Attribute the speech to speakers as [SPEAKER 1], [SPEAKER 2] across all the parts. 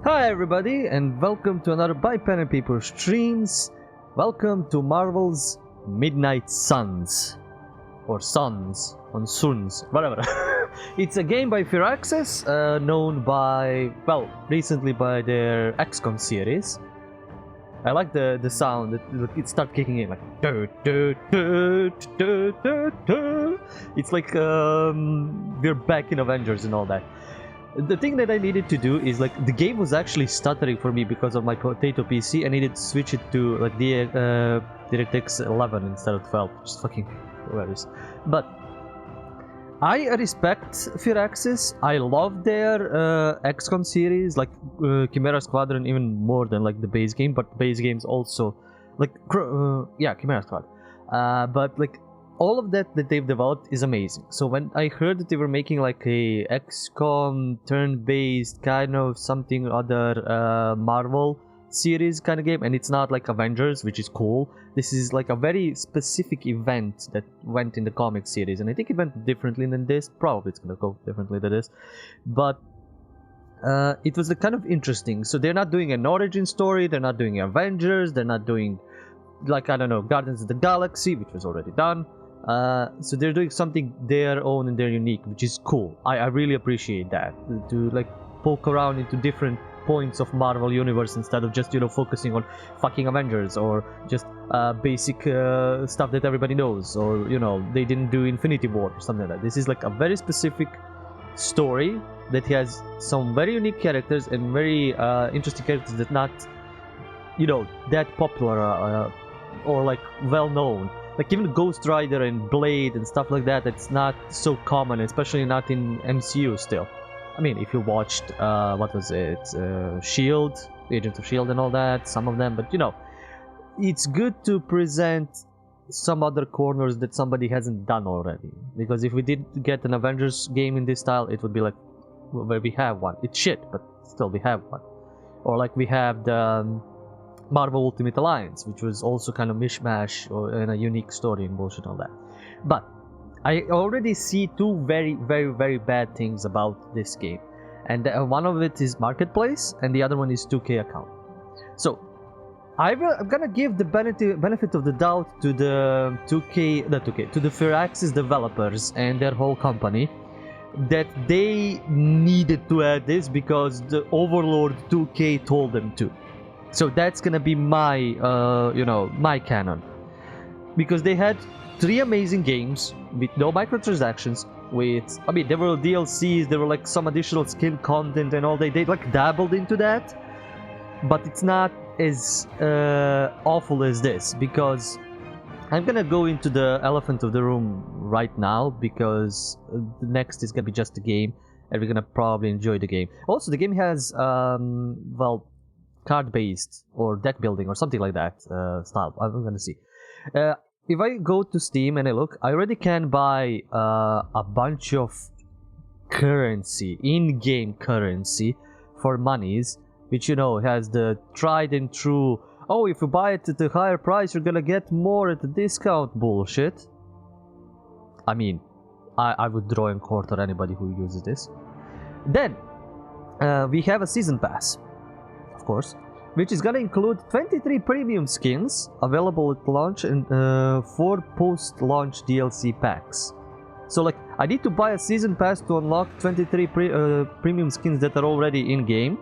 [SPEAKER 1] Hi everybody, and welcome to another By Pen and Paper streams. Welcome to Marvel's Midnight Suns. Or Suns, on Suns, whatever. It's a game by Firaxis, known by, well, recently by their XCOM series. I like the sound, it starts kicking in, like it's like we're back in Avengers and all that. The thing that I needed to do is, like, the game was actually stuttering for me because of my potato PC. I needed to switch it to, like, the DirectX 11 instead of 12, which is fucking hilarious. But I respect Firaxis. I love their XCOM series, like Chimera Squadron, even more than like the base game. But base games also, like yeah, Chimera Squad. But like all of that they've developed is amazing. So when I heard that they were making like a XCOM turn-based kind of something other Marvel series kind of game, and it's not like Avengers, which is cool. This is like a very specific event that went in the comic series, and I think it went differently than this. Probably it's gonna go differently than this, but it was kind of interesting. So they're not doing an origin story, they're not doing Avengers, they're not doing, like, I don't know, Guardians of the Galaxy, which was already done. So they're doing something their own and their unique, which is cool. I really appreciate that, to like poke around into different points of Marvel universe instead of just, you know, focusing on fucking Avengers or just basic stuff that everybody knows, or, you know, they didn't do Infinity War or something like that. This is like a very specific story that has some very unique characters and very interesting characters that not, you know, that popular or like well known. Like even Ghost Rider and Blade and stuff like that, it's not so common, especially not in MCU still. I mean, if you watched, what was it, S.H.I.E.L.D., Agents of S.H.I.E.L.D. and all that, some of them, but you know, it's good to present some other corners that somebody hasn't done already. Because if we did get an Avengers game in this style, it would be like, where we have one. It's shit, but still we have one. Or like we have the Marvel Ultimate Alliance, which was also kind of mishmash and a unique story and bullshit and all that. But I already see two very, very, very bad things about this game, and one of it is Marketplace, and the other one is 2K account. So I'm gonna give the benefit of the doubt to the to the Firaxis developers and their whole company, that they needed to add this because the Overlord 2K told them to. So that's gonna be my, you know, my canon, because they had 3 amazing games with no microtransactions. With, I mean, there were DLCs, there were like some additional skin content and all. They like dabbled into that, but it's not as awful as this, because I'm gonna go into the elephant of the room right now, because the next is gonna be just a game, and we're gonna probably enjoy the game. Also, the game has, well, card-based or deck building or something like that style. I'm gonna see. If I go to Steam and I look, I already can buy a bunch of currency, in-game currency for monies, which, you know, has the tried and true, oh, if you buy it at a higher price, you're gonna get more at a discount bullshit. I mean, I would draw and quarter anybody who uses this. Then, we have a season pass, of course, which is gonna include 23 premium skins available at launch and 4 post-launch DLC packs. So, like, I need to buy a season pass to unlock 23 premium skins that are already in game,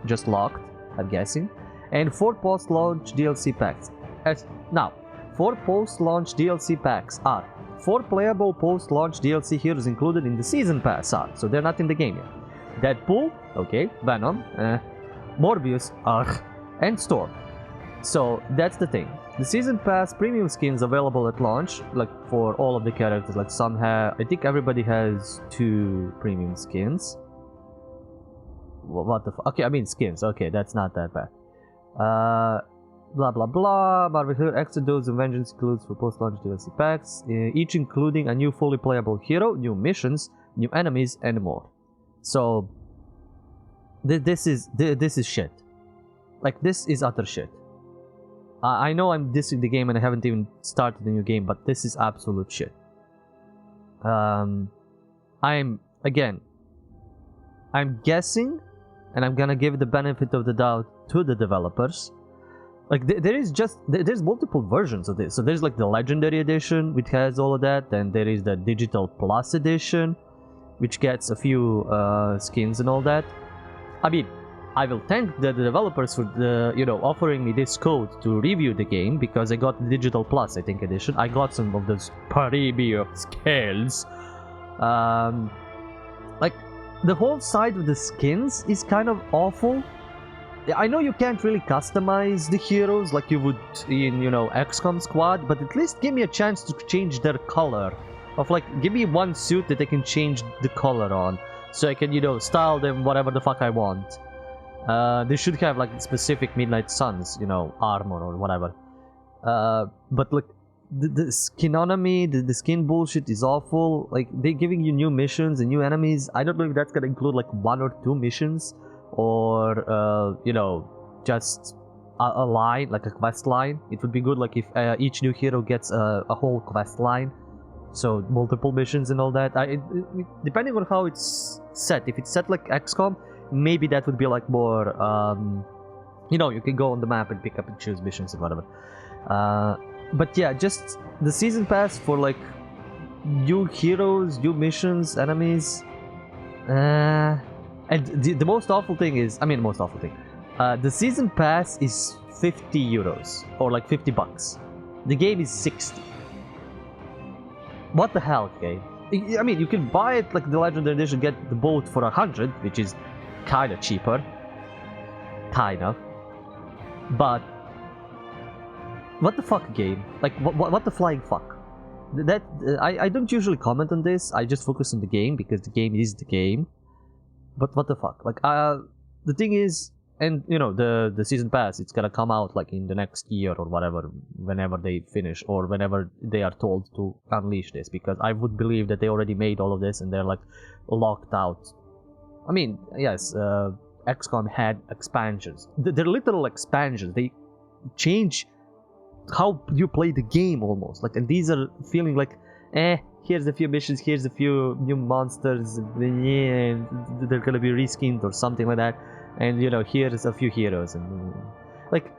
[SPEAKER 1] just locked, I'm guessing, and 4 post-launch DLC packs. Now, 4 post-launch DLC packs are 4 playable post-launch DLC heroes included in the season pass so they're not in the game yet. Deadpool, okay, Venom, Morbius, and Storm. So that's the thing. The season pass premium skins available at launch, like for all of the characters. Like some have, I think everybody has 2 premium skins. What the fuck? Okay, I mean skins. Okay, that's not that bad. Blah blah blah. Marvel Hero Exodus and Vengeance includes for post-launch DLC packs, each including a new fully playable hero, new missions, new enemies, and more. So this is shit. Like, this is utter shit. I know I'm dissing the game and I haven't even started the new game, but this is absolute shit. I'm guessing and I'm gonna give the benefit of the doubt to the developers. Like there's multiple versions of this. So there's like the Legendary Edition, which has all of that, and there is the Digital Plus Edition, which gets a few skins and all that. I mean, I will thank the developers for offering me this code to review the game, because I got the Digital Plus, I think, edition. I got some of those premium skills. Like the whole side of the skins is kind of awful. I know you can't really customize the heroes like you would in, XCOM Squad, but at least give me a chance to change their color. Of like, give me one suit that I can change the color on, so I can, style them whatever the fuck I want. They should have like specific Midnight Suns, armor or whatever. But like, the skinonomy, the skin bullshit is awful. Like, they're giving you new missions and new enemies. I don't know if that's gonna include like 1 or 2 missions, or just a line, like a quest line. It would be good like if each new hero gets a whole quest line, so multiple missions and all that. Depending on how it's set, if it's set like XCOM, maybe that would be like more you can go on the map and pick up and choose missions and whatever. But yeah, just the season pass for like new heroes, new missions, enemies. And the most awful thing is, the season pass is 50 euros, or like 50 bucks. The game is 60. What the hell, game? I mean, you can buy it like the Legendary Edition, get the boat for 100, which is kind of cheaper. Kind of. But what the fuck, game? Like, what the flying fuck? I don't usually comment on this. I just focus on the game, because the game is the game. But what the fuck? Like, the thing is, and the season pass, it's gonna come out like in the next year or whatever, whenever they finish, or whenever they are told to unleash this, because I would believe that they already made all of this and they're like locked out. I mean, yes, XCOM had expansions. They're literal expansions. They change how you play the game almost. Like, and these are feeling like, here's a few missions, here's a few new monsters, yeah, they're gonna be reskinned or something like that, and here's a few heroes, and like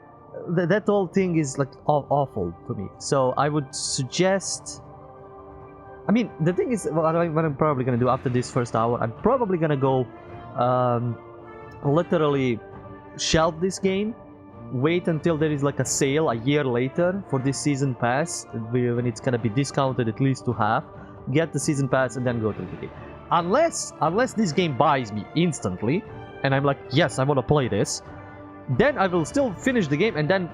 [SPEAKER 1] that whole thing is like awful to me. So I would suggest, I mean, the thing is, what I'm probably gonna do after this first hour, I'm probably gonna go literally shelve this game, wait until there is like a sale a year later for this season pass, when it's gonna be discounted at least to half, get the season pass, and then go to the game. Unless this game buys me instantly and I'm like, yes, I want to play this, then I will still finish the game and then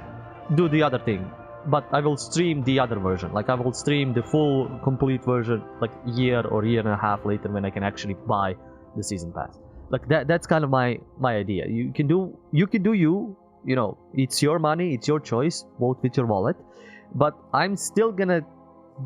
[SPEAKER 1] do the other thing. But I will stream the other version. Like, I will stream the full complete version like year or year and a half later, when I can actually buy the season pass. Like, that's kind of my idea. You can do you, it's your money, it's your choice, vote with your wallet. But I'm still gonna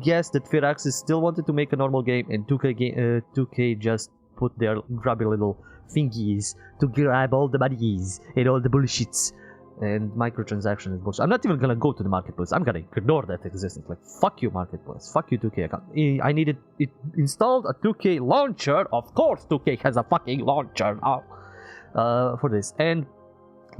[SPEAKER 1] guess that Firaxis still wanted to make a normal game, and 2K just put their grubby little fingies to grab all the monies and all the bullshits. And microtransaction is bullshit. I'm not even gonna go to the marketplace. I'm gonna ignore that existence. Like, fuck you, marketplace. Fuck you, 2K account. I needed it installed a 2K launcher. Of course, 2K has a fucking launcher now for this. And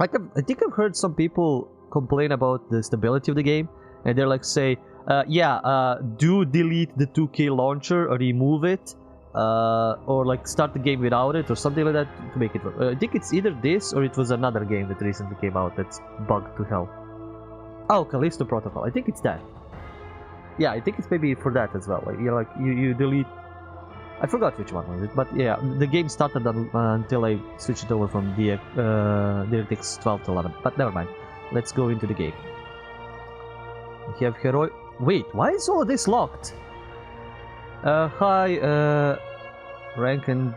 [SPEAKER 1] like, I think I've heard some people complain about the stability of the game, and they're like, say, do delete the 2K launcher or remove it, or like start the game without it, or something like that to make it work. I think it's either this, or it was another game that recently came out that's bugged to hell. Oh, Callisto Protocol. I think it's that. Yeah, I think it's maybe for that as well. Like, you delete. I forgot which one was it, but yeah, the game started until I switched it over from DirectX 12 to 11. But never mind. Let's go into the game. We have heroic. Wait, why is all of this locked? Hi, ranked and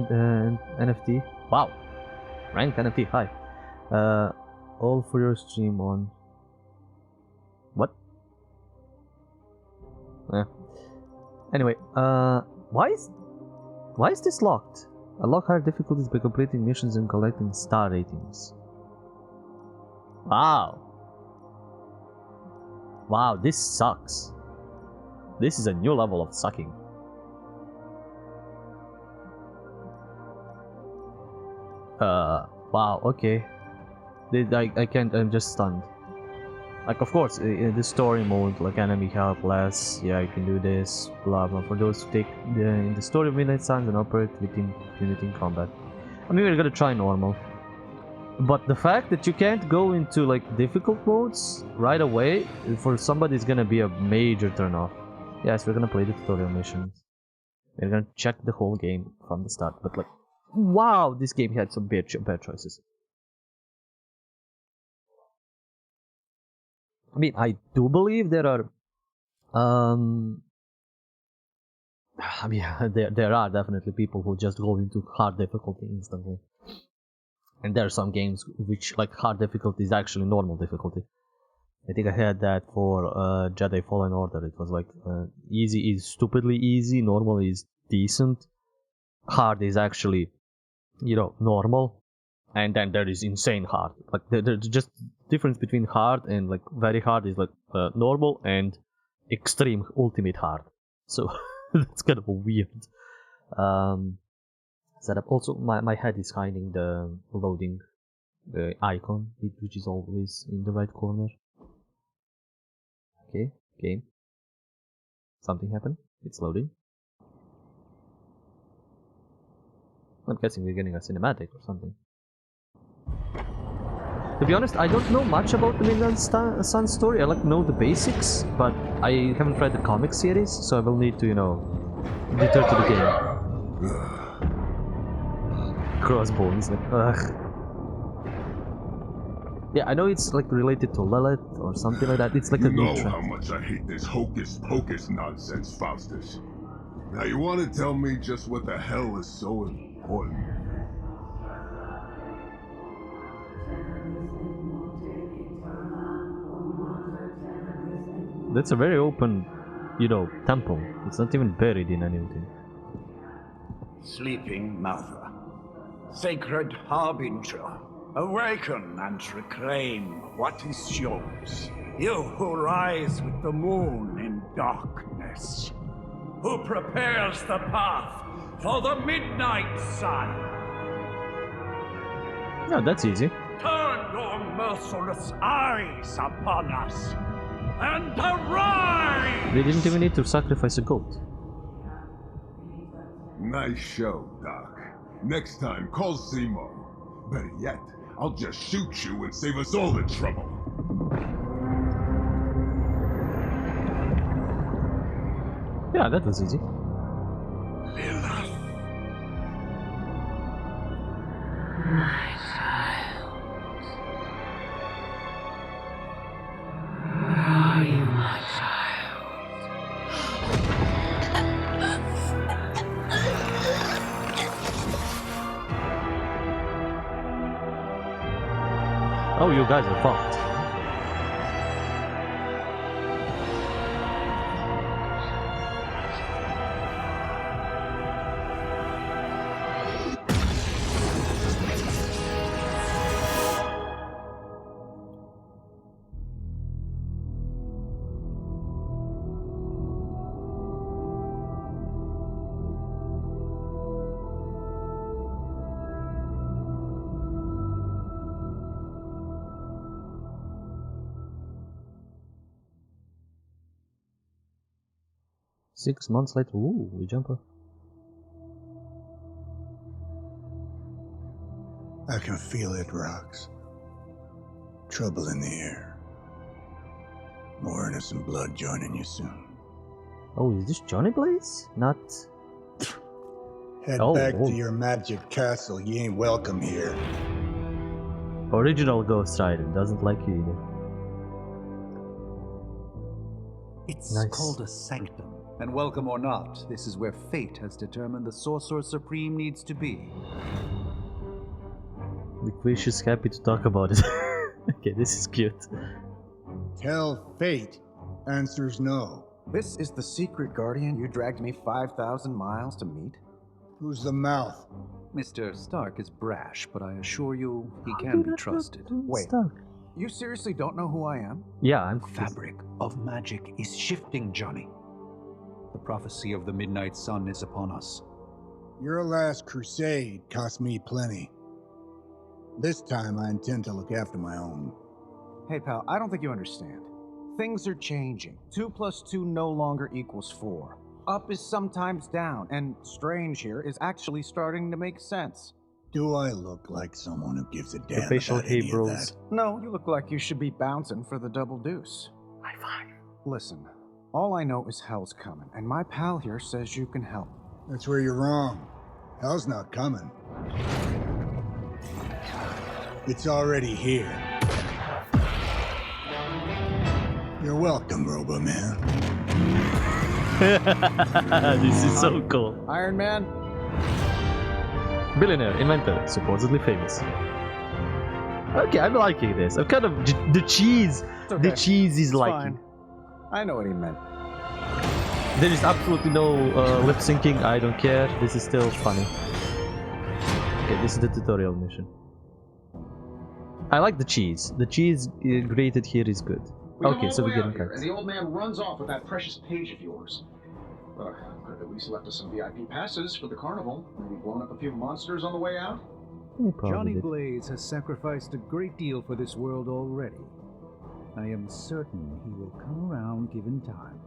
[SPEAKER 1] NFT. Wow, ranked NFT. Hi. All for your stream on. What? Anyway, why is this locked? Unlock higher difficulties by completing missions and collecting star ratings. Wow, this sucks. This is a new level of sucking. Wow, okay. I can't, I'm just stunned. Like, of course, in the story mode, like, enemy help less, yeah, you can do this, blah blah. For those who take in the story of Midnight Suns and operate within unity in combat. I mean, we're gonna try normal. But the fact that you can't go into, like, difficult modes right away, for somebody is gonna be a major turnoff. Yes, we're gonna play the tutorial missions. We're gonna check the whole game from the start, but, like, wow, this game had some bad choices. I mean, I do believe there are, I mean, there are definitely people who just go into hard difficulty instantly. And there are some games which, like, hard difficulty is actually normal difficulty. I think I had that for Jedi Fallen Order. It was like, easy is stupidly easy, normal is decent, hard is actually, you know, normal, and then there is insane hard. Like, there's just difference between hard and, like, very hard is like normal and extreme ultimate hard. So that's kind of a weird setup. Also, my head is hiding the loading icon, which is always in the right corner. Okay, game. Something happened. It's loading. I'm guessing we're getting a cinematic or something. To be honest, I don't know much about the Midnight Sun story. I like know the basics, but I haven't read the comic series, so I will need to, you know, return to the game. Crossbones, like, ugh. Yeah, I know it's like related to Lilith or something like that. It's like a
[SPEAKER 2] You know how much I hate this hocus pocus nonsense, Faustus. Now you want to tell me just what the hell is so important?
[SPEAKER 1] That's a very open, you know, temple. It's not even buried in anything.
[SPEAKER 3] Sleeping Mother, sacred harbinger, awaken and reclaim what is yours. You who rise with the moon in darkness, who prepares the path for the midnight sun.
[SPEAKER 1] Yeah, that's easy.
[SPEAKER 3] Turn your merciless eyes upon us and arise!
[SPEAKER 1] They didn't even need to sacrifice a goat.
[SPEAKER 2] Nice show, Doc. Next time, call Zemo. Better yet, I'll just shoot you and save us all the trouble.
[SPEAKER 1] Yeah, that was easy.
[SPEAKER 2] Lilith.
[SPEAKER 4] My child. Are you my child?
[SPEAKER 1] Oh, you guys are fucked. Six months later, ooh, we jump up.
[SPEAKER 5] I can feel it, Rox. Trouble in the air. More innocent blood joining you soon.
[SPEAKER 1] Oh, is this Johnny Blaze? Not...
[SPEAKER 5] Head
[SPEAKER 1] Oh,
[SPEAKER 5] back
[SPEAKER 1] oh.
[SPEAKER 5] to your magic castle. You ain't welcome here.
[SPEAKER 1] Original Ghost Rider, doesn't like you either.
[SPEAKER 6] It's
[SPEAKER 1] Nice.
[SPEAKER 6] called a sanctum. And welcome or not, this is where fate has determined the Sorcerer Supreme needs to be.
[SPEAKER 1] Liquish is happy to talk about it. Okay, this is cute.
[SPEAKER 5] Tell fate. Answers no.
[SPEAKER 7] This is the secret guardian you dragged me 5,000 miles to meet?
[SPEAKER 5] Who's the mouth?
[SPEAKER 6] Mr. Stark is brash, but I assure you, he can be trusted.
[SPEAKER 7] Wait.
[SPEAKER 1] Stuck.
[SPEAKER 7] You seriously don't know who I am?
[SPEAKER 1] Yeah, I'm...
[SPEAKER 6] The fabric of magic is shifting, Johnny. The prophecy of the Midnight Sun is upon us.
[SPEAKER 5] Your last crusade cost me plenty. This time I intend to look after my own.
[SPEAKER 7] Hey, pal, I don't think you understand. Things are changing. 2 plus 2 no longer equals 4. Up is sometimes down, and strange here is actually starting to make sense.
[SPEAKER 5] Do I look like someone who gives a
[SPEAKER 1] The
[SPEAKER 5] damn
[SPEAKER 1] facial
[SPEAKER 5] about any of
[SPEAKER 1] Hebrews.
[SPEAKER 5] that?
[SPEAKER 7] No, you look like you should be bouncing for the double deuce.
[SPEAKER 1] High five.
[SPEAKER 7] Listen, all I know is hell's coming, and my pal here says you can help.
[SPEAKER 5] That's where you're wrong. Hell's not coming. It's already here. You're welcome, Robo-Man.
[SPEAKER 1] This is so cool.
[SPEAKER 7] Iron Man?
[SPEAKER 1] Billionaire, inventor, supposedly famous. Okay, I'm liking this. I'm kind of the cheese.
[SPEAKER 7] It's okay.
[SPEAKER 1] The cheese is
[SPEAKER 7] It's
[SPEAKER 1] liking.
[SPEAKER 7] fine. I know what he meant.
[SPEAKER 1] There is absolutely no lip syncing. I don't care. This is still funny. Okay, this is the tutorial mission. I like the cheese. The cheese grated here is good. Okay, so we're getting cards.
[SPEAKER 8] And the old man runs off with that precious page of yours. Could have at least left us some VIP passes for the carnival. Maybe blown up a few monsters on the way out.
[SPEAKER 1] He probably
[SPEAKER 6] Johnny
[SPEAKER 1] did.
[SPEAKER 6] Blaze has sacrificed a great deal for this world already. I am certain he will come around given time.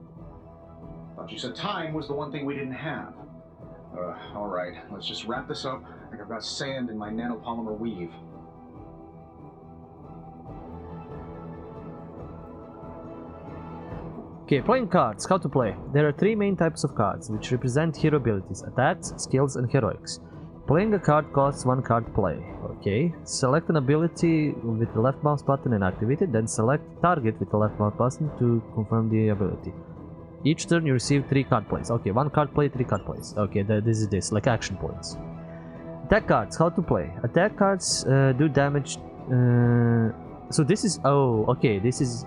[SPEAKER 8] Thought you said time was the one thing we didn't have. All right, let's just wrap this up. I think I've got sand in my nanopolymer weave.
[SPEAKER 1] Okay, playing cards. How to play? There are 3 main types of cards, which represent hero abilities, attacks, skills, and heroics. Playing a card costs 1 card play. Okay, select an ability with the left mouse button and activate it, then select target with the left mouse button to confirm the ability. Each turn you receive 3 card plays. Okay, 1 card play, 3 card plays. Okay, this, like action points. Attack cards, how to play? Attack cards do damage. So this is, oh, okay, this is,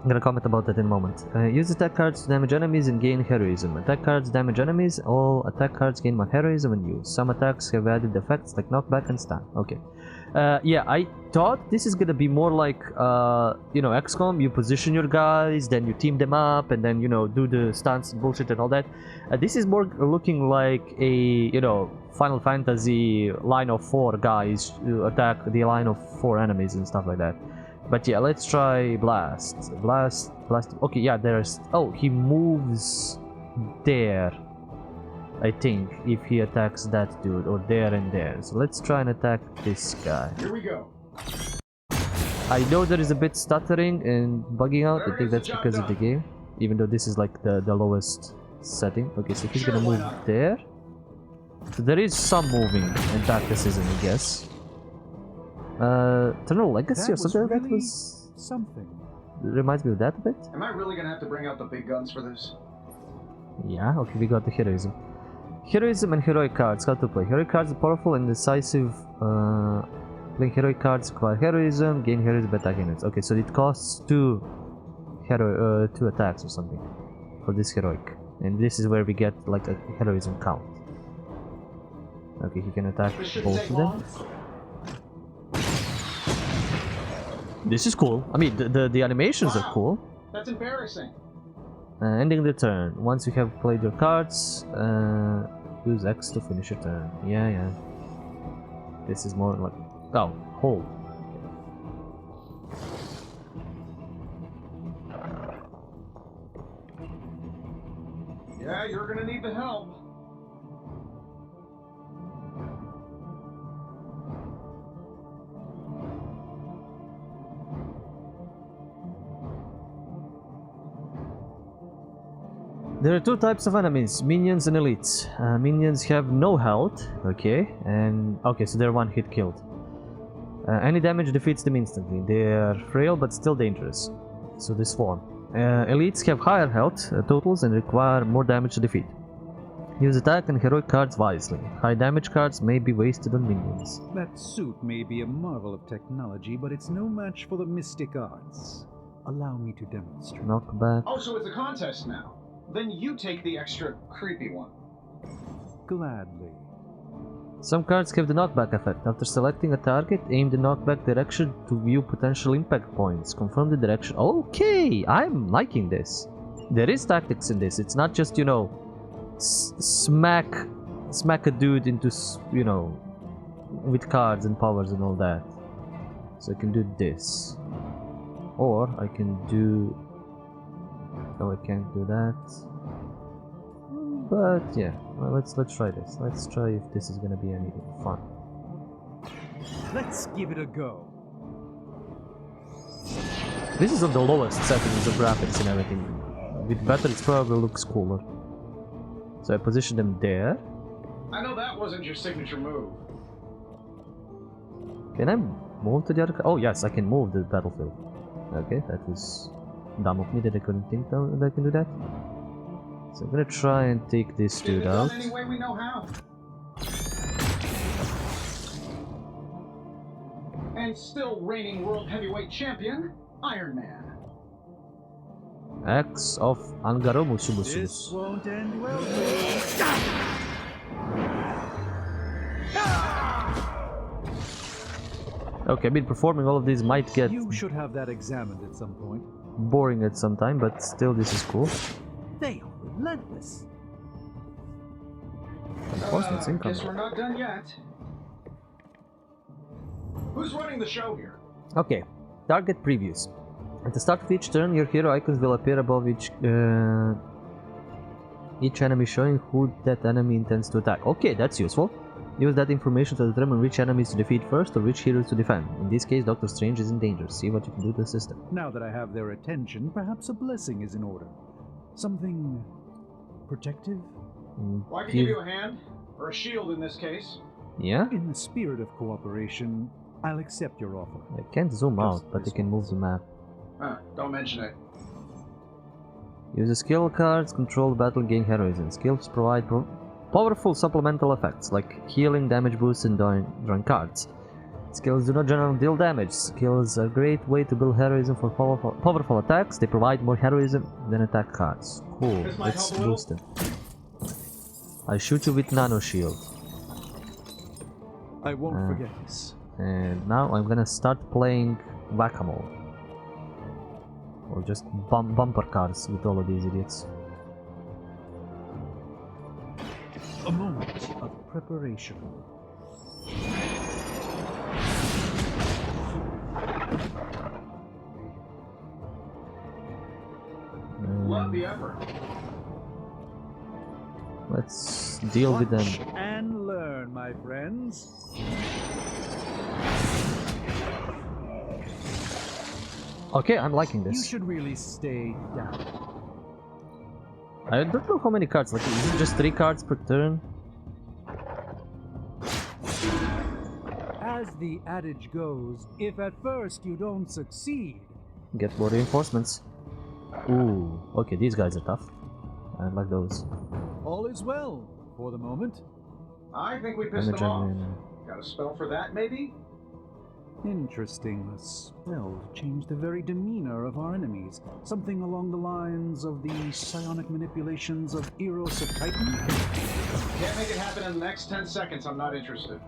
[SPEAKER 1] I'm gonna comment about that in a moment. Use attack cards to damage enemies and gain heroism. Attack cards damage enemies. All attack cards gain 1 heroism when used. Some attacks have added effects like knockback and stun. Okay. Yeah, I thought this is gonna be more like, you know, XCOM. You position your guys, then you team them up, and then, you know, do the stunts and bullshit and all that. This is more looking like a, you know, Final Fantasy line of 4 guys to attack the line of 4 enemies and stuff like that. But yeah, let's try Blast. Blast. Okay, yeah, there's... Oh, he moves there, I think, if he attacks that dude, or there and there. So let's try and attack this guy.
[SPEAKER 8] Here we go.
[SPEAKER 1] I know there is a bit stuttering and bugging out. I think that's because of the game, even though this is like the lowest setting. Okay, so he's gonna move there. So there is some moving and tacticism, I guess. Eternal Legacy or something like that was...
[SPEAKER 6] something.
[SPEAKER 1] Reminds me of that a bit.
[SPEAKER 8] Am I really gonna have to bring out the big guns for this?
[SPEAKER 1] Yeah, okay, we got the heroism. Heroism and heroic cards, how to play. Heroic cards are powerful and decisive. Playing heroic cards require heroism, gain heroism by attacking units. Okay, so it costs 2 attacks or something for this heroic. And this is where we get like a heroism count. Okay, he can attack both of them. This is cool. I mean, the animations are cool.
[SPEAKER 8] That's embarrassing.
[SPEAKER 1] Ending the turn. Once you have played your cards, use X to finish your turn. Yeah. This is more like... Oh, hold.
[SPEAKER 8] Yeah, you're gonna need the help.
[SPEAKER 1] There are 2 types of enemies, minions and elites. Minions have no health, okay, and okay, so they're 1 hit killed. Any damage defeats them instantly. They are frail but still dangerous, so this form. Elites have higher health totals and require more damage to defeat. Use attack and heroic cards wisely. High damage cards may be wasted on minions.
[SPEAKER 6] That suit may be a marvel of technology, but it's no match for the mystic arts. Allow me to demonstrate.
[SPEAKER 1] Knockback.
[SPEAKER 8] Oh, so it's a contest now. Then you take the extra creepy one.
[SPEAKER 6] Gladly.
[SPEAKER 1] Some cards have the knockback effect. After selecting a target, aim the knockback direction to view potential impact points. Confirm the direction. Okay, I'm liking this. There is tactics in this. It's not just, you know, smack a dude into, you know, with cards and powers and all that. So I can do this. Or I can do... No, I can't do that. But yeah, well, let's try this. Let's try if this is gonna be anything fun.
[SPEAKER 6] Let's give it a go.
[SPEAKER 1] This is on the lowest settings of graphics and everything. With better, it probably looks cooler. So I position them there.
[SPEAKER 8] I know that wasn't your signature move.
[SPEAKER 1] Can I move to the other? Oh yes, I can move the battlefield. Okay, that was dumb of me that I couldn't think that I can do that. So I'm gonna try and take this dude out.
[SPEAKER 8] Any way we know how. And still reigning world heavyweight champion, Iron Man.
[SPEAKER 1] Axe of
[SPEAKER 6] This
[SPEAKER 1] Angaromusumusumus.
[SPEAKER 6] won't end well for you.
[SPEAKER 1] Okay, I've been performing all of these, might get
[SPEAKER 6] You should have that examined at some point.
[SPEAKER 1] boring at some time, but still this is cool.
[SPEAKER 6] They are relentless.
[SPEAKER 1] Reinforcements incoming.
[SPEAKER 8] Guess we're not done yet. Who's running the show here?
[SPEAKER 1] Okay, target previews. At the start of each turn, your hero icons will appear above each enemy, showing who that enemy intends to attack. Okay, that's useful. Use that information to determine which enemies to defeat first or which heroes to defend. In this case, Doctor Strange is in danger. See what you can do to assist him.
[SPEAKER 6] Now that I have their attention, perhaps a blessing is in order. Something protective?
[SPEAKER 8] Well, I can give you a hand, or a shield in this case.
[SPEAKER 1] Yeah?
[SPEAKER 6] In the spirit of cooperation, I'll accept your offer.
[SPEAKER 1] I can't zoom
[SPEAKER 6] Just
[SPEAKER 1] out, but I
[SPEAKER 6] this
[SPEAKER 1] can move
[SPEAKER 6] once.
[SPEAKER 1] the map.
[SPEAKER 8] Don't mention it.
[SPEAKER 1] Use the skill cards, control the battle, gain heroism. Skills provide powerful supplemental effects like healing, damage boost, and drawing cards. Skills do not generally deal damage. Skills are a great way to build heroism for powerful attacks. They provide more heroism than attack cards. Cool,
[SPEAKER 8] This might
[SPEAKER 1] let's
[SPEAKER 8] help a little.
[SPEAKER 1] boost them. I shoot you with nano shield.
[SPEAKER 6] I won't forget this.
[SPEAKER 1] And now I'm gonna start playing whack-a-mole. Or just bumper cars with all of these idiots.
[SPEAKER 6] A moment of preparation.
[SPEAKER 8] Love the effort.
[SPEAKER 1] Let's deal with them.
[SPEAKER 6] Watch and learn, my friends.
[SPEAKER 1] Okay, I'm liking
[SPEAKER 6] You
[SPEAKER 1] this.
[SPEAKER 6] should really stay down.
[SPEAKER 1] I don't know how many cards, like is it just 3 cards per turn?
[SPEAKER 6] As the adage goes, if at first you don't succeed,
[SPEAKER 1] Get more reinforcements. Ooh, okay, these guys are tough. I like those.
[SPEAKER 6] all is well for the moment.
[SPEAKER 8] I think we pissed
[SPEAKER 1] Damage
[SPEAKER 8] them off.
[SPEAKER 1] and
[SPEAKER 8] Got a spell for that, maybe?
[SPEAKER 6] Interesting. A spell to change the very demeanor of our enemies. Something along the lines of the psionic manipulations of Eros of Titan?
[SPEAKER 8] Can't make it happen in the next 10 seconds. I'm not interested.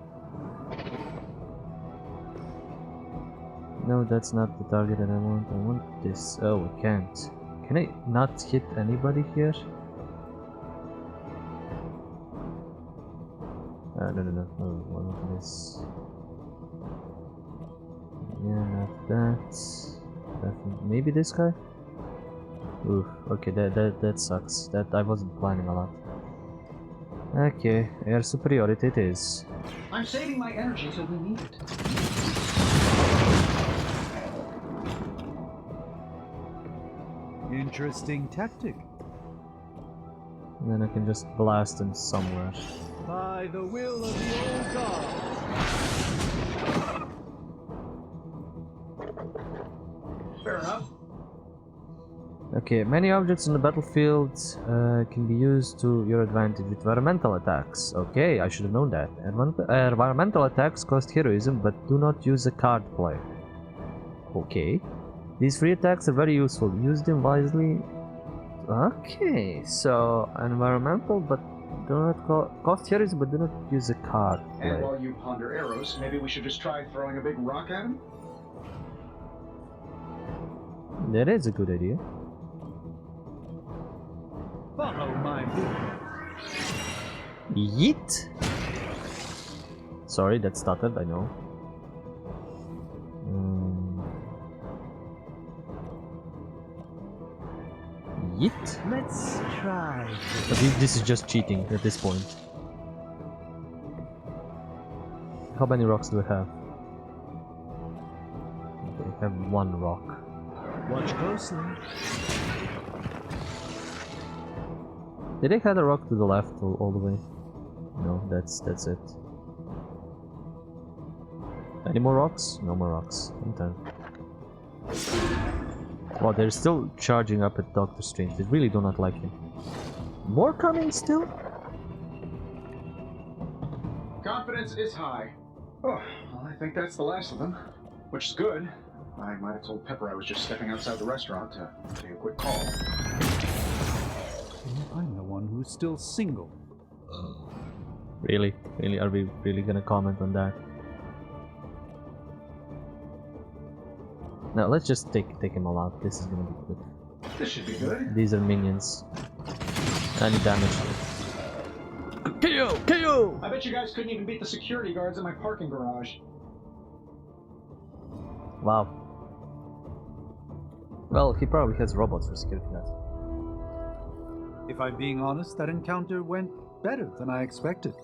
[SPEAKER 1] No, that's not the target that I want. I want this. Oh, I can't. Can I not hit anybody here? No. Oh, one of this. Yeah, not that. Maybe this guy? Oof, okay, that sucks. That I wasn't planning a lot. Okay, air superiority it is.
[SPEAKER 8] I'm saving my energy till we need it.
[SPEAKER 6] Interesting tactic.
[SPEAKER 1] And then I can just blast him somewhere.
[SPEAKER 6] By the will of the old gods.
[SPEAKER 8] Fair enough.
[SPEAKER 1] Okay, many objects on the battlefield can be used to your advantage with environmental attacks. Okay, I should have known that. Environmental attacks cost heroism, but do not use a card play. Okay. These free attacks are very useful. Use them wisely. Okay, so environmental, but do not cost heroism, but do not use a card play.
[SPEAKER 8] And while you ponder arrows, maybe we should just try throwing a big rock at him?
[SPEAKER 1] That is a good idea.
[SPEAKER 6] Follow my lead.
[SPEAKER 1] Yeet! Sorry, that stuttered, I know. Yeet?
[SPEAKER 6] Let's try.
[SPEAKER 1] But this is just cheating at this point. How many rocks do we have? Okay, we have one rock.
[SPEAKER 6] Watch closely.
[SPEAKER 1] Did I have a rock to the left all the way? No, that's it. Any more rocks? No more rocks. Okay. Wow, they're still charging up at Doctor Strange. They really do not like him. More coming still?
[SPEAKER 8] Confidence is high. Oh, well, I think that's the last of them, which is good. I might have told Pepper I was just stepping outside the restaurant to take a quick call.
[SPEAKER 6] I'm the one who's still single.
[SPEAKER 1] Really? Really? Are we really gonna comment on that? No, let's just take him all out. This is gonna be good.
[SPEAKER 8] This should be good.
[SPEAKER 1] These are minions. Any damage. KO! KO!
[SPEAKER 8] I bet you guys couldn't even beat the security guards at my parking garage.
[SPEAKER 1] Wow. Well, he probably has robots for security guards.
[SPEAKER 6] If I'm being honest, that encounter went better than I expected.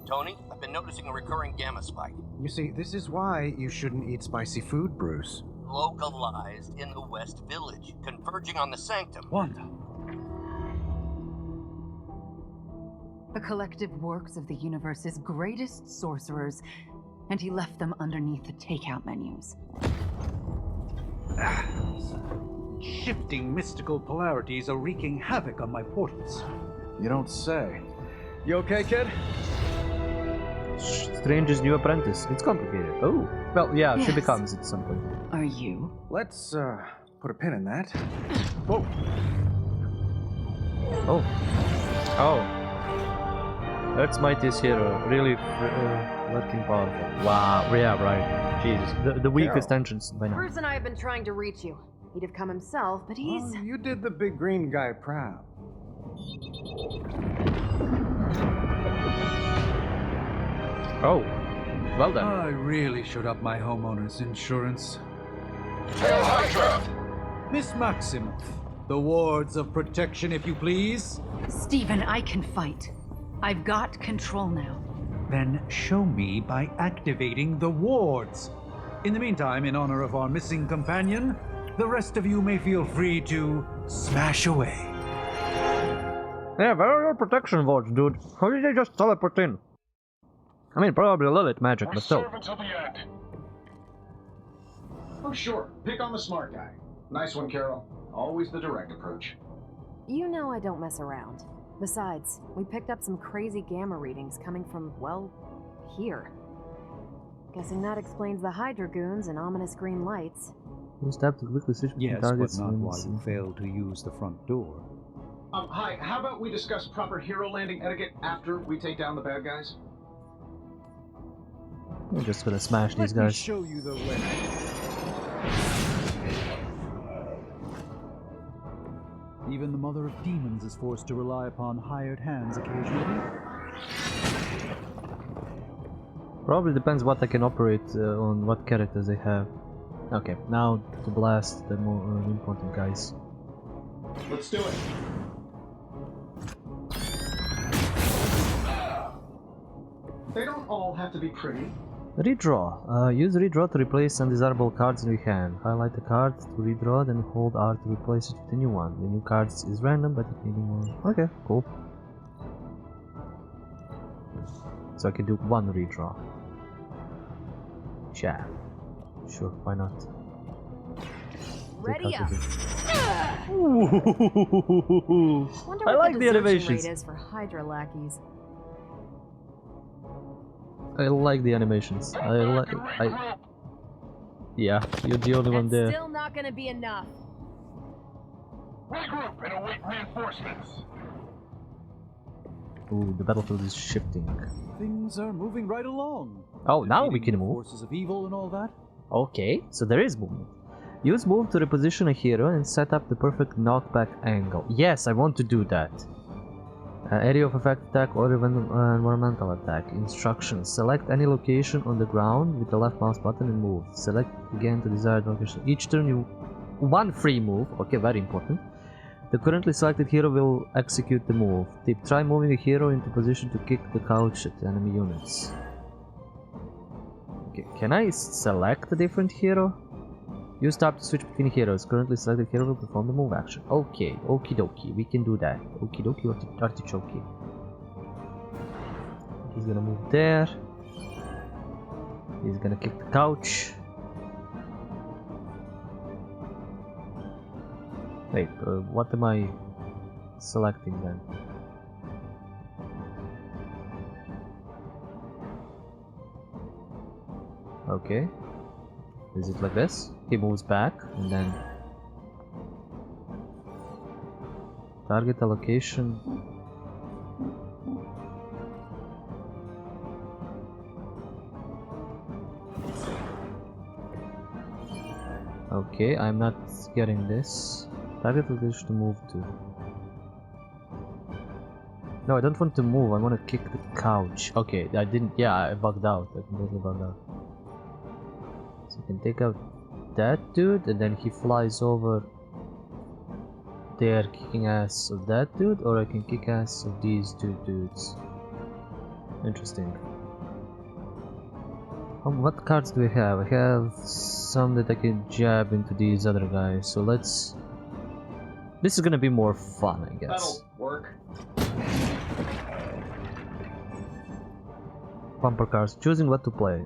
[SPEAKER 9] Tony, I've been noticing a recurring gamma spike.
[SPEAKER 7] You see, this is why you shouldn't eat spicy food, Bruce.
[SPEAKER 9] Localized in the West Village, converging on the Sanctum.
[SPEAKER 6] Wanda.
[SPEAKER 4] The collective works of the universe's greatest sorcerers, and he left them underneath the takeout menus.
[SPEAKER 6] Shifting mystical polarities are wreaking havoc on my portals.
[SPEAKER 7] You don't say.
[SPEAKER 6] You okay, kid?
[SPEAKER 1] Strange's new apprentice. It's complicated. Oh. Well, yeah, she
[SPEAKER 4] Yes.
[SPEAKER 1] becomes at some point.
[SPEAKER 4] Are you?
[SPEAKER 7] Let's, put a pin in that.
[SPEAKER 6] Whoa.
[SPEAKER 1] Oh. Oh. That's Mighty's hero. Really looking powerful. Wow. Yeah, right. Jesus. The weakest entrance by now.
[SPEAKER 10] Bruce and I have been trying to reach you. He'd have come himself, but he's...
[SPEAKER 7] Oh, you did the big green guy proud.
[SPEAKER 1] Oh. Well done.
[SPEAKER 6] I really should up my homeowner's insurance.
[SPEAKER 2] Hail Hydra!
[SPEAKER 6] Miss Maximoff, the wards of protection, if you please.
[SPEAKER 4] Stephen, I can fight. I've got control now.
[SPEAKER 6] Then show me by activating the wards. In the meantime, in honor of our missing companion, the rest of you may feel free to smash away.
[SPEAKER 1] Yeah, where are your protection wards, dude? How did they just teleport in? I mean, probably Lilith magic, but still.
[SPEAKER 8] Oh, sure. Pick on the smart guy. Nice one, Carol. Always the direct approach.
[SPEAKER 10] You know I don't mess around. Besides, we picked up some crazy gamma readings coming from, well, here. Guessing that explains the Hydra goons and ominous green lights.
[SPEAKER 1] Use tab to quickly switch between
[SPEAKER 6] Yes, but
[SPEAKER 1] targets.
[SPEAKER 6] not
[SPEAKER 1] and-
[SPEAKER 6] while you failed to use the front door.
[SPEAKER 8] Hi, how about we discuss proper hero landing etiquette after we take down the bad guys?
[SPEAKER 1] I'm just gonna smash these
[SPEAKER 6] Let me
[SPEAKER 1] guys.
[SPEAKER 6] show you the way. Even the Mother of Demons is forced to rely upon hired hands occasionally.
[SPEAKER 1] Probably depends what I can operate on what characters I have. Okay, now to blast the more important guys.
[SPEAKER 8] Let's do it. They don't all have to be pretty.
[SPEAKER 1] Redraw. Use redraw to replace undesirable cards in your hand. Highlight a card to redraw, then hold R to replace it with a new one. The new card is random, but it may be more. Okay, cool. So I can do one redraw. Yeah. Sure, why not?
[SPEAKER 10] Ready up!
[SPEAKER 1] Ooh.
[SPEAKER 10] Wonder
[SPEAKER 1] I
[SPEAKER 10] what
[SPEAKER 1] like
[SPEAKER 10] the
[SPEAKER 1] the
[SPEAKER 10] desertion
[SPEAKER 1] animations.
[SPEAKER 10] rate is for Hydra lackeys.
[SPEAKER 1] I like the animations. Yeah, you're the only one there.
[SPEAKER 10] Still not gonna be enough.
[SPEAKER 2] Regroup and await reinforcements.
[SPEAKER 1] Ooh, the battlefield is shifting.
[SPEAKER 6] Things are moving right along.
[SPEAKER 1] Oh, now we
[SPEAKER 6] Defeating
[SPEAKER 1] can
[SPEAKER 6] the
[SPEAKER 1] move.
[SPEAKER 6] Forces of evil and all that.
[SPEAKER 1] Okay, so there is movement. Use move to reposition a hero and set up the perfect knockback angle. Yes, I want to do that. Area of effect attack or environmental attack. Instructions. Select any location on the ground with the left mouse button and move. Select again the desired location. Each turn you... One free move. Okay, very important. The currently selected hero will execute the move. Tip, try moving a hero into position to kick the couch at enemy units. Okay, can I select a different hero? Use tab to switch between heroes. Currently selected hero will perform the move action. Okay, okie dokie, we can do that. Okie dokie, artichoke. He's gonna move there. He's gonna kick the couch. Wait, what am I selecting then? Okay. Is it like this? He moves back and then target allocation. Okay, I'm not getting this. Target allocation to move to. No, I don't want to move. I want to kick the couch. Okay, I didn't. Yeah, I bugged out. I completely bugged out. So I can take out that dude and then he flies over there kicking ass of that dude, or I can kick ass of these two dudes. Interesting. What cards do I have? I have some that I can jab into these other guys, so let's... This is gonna be more fun, I guess.
[SPEAKER 8] That'll work.
[SPEAKER 1] Bumper cards. Choosing what to play.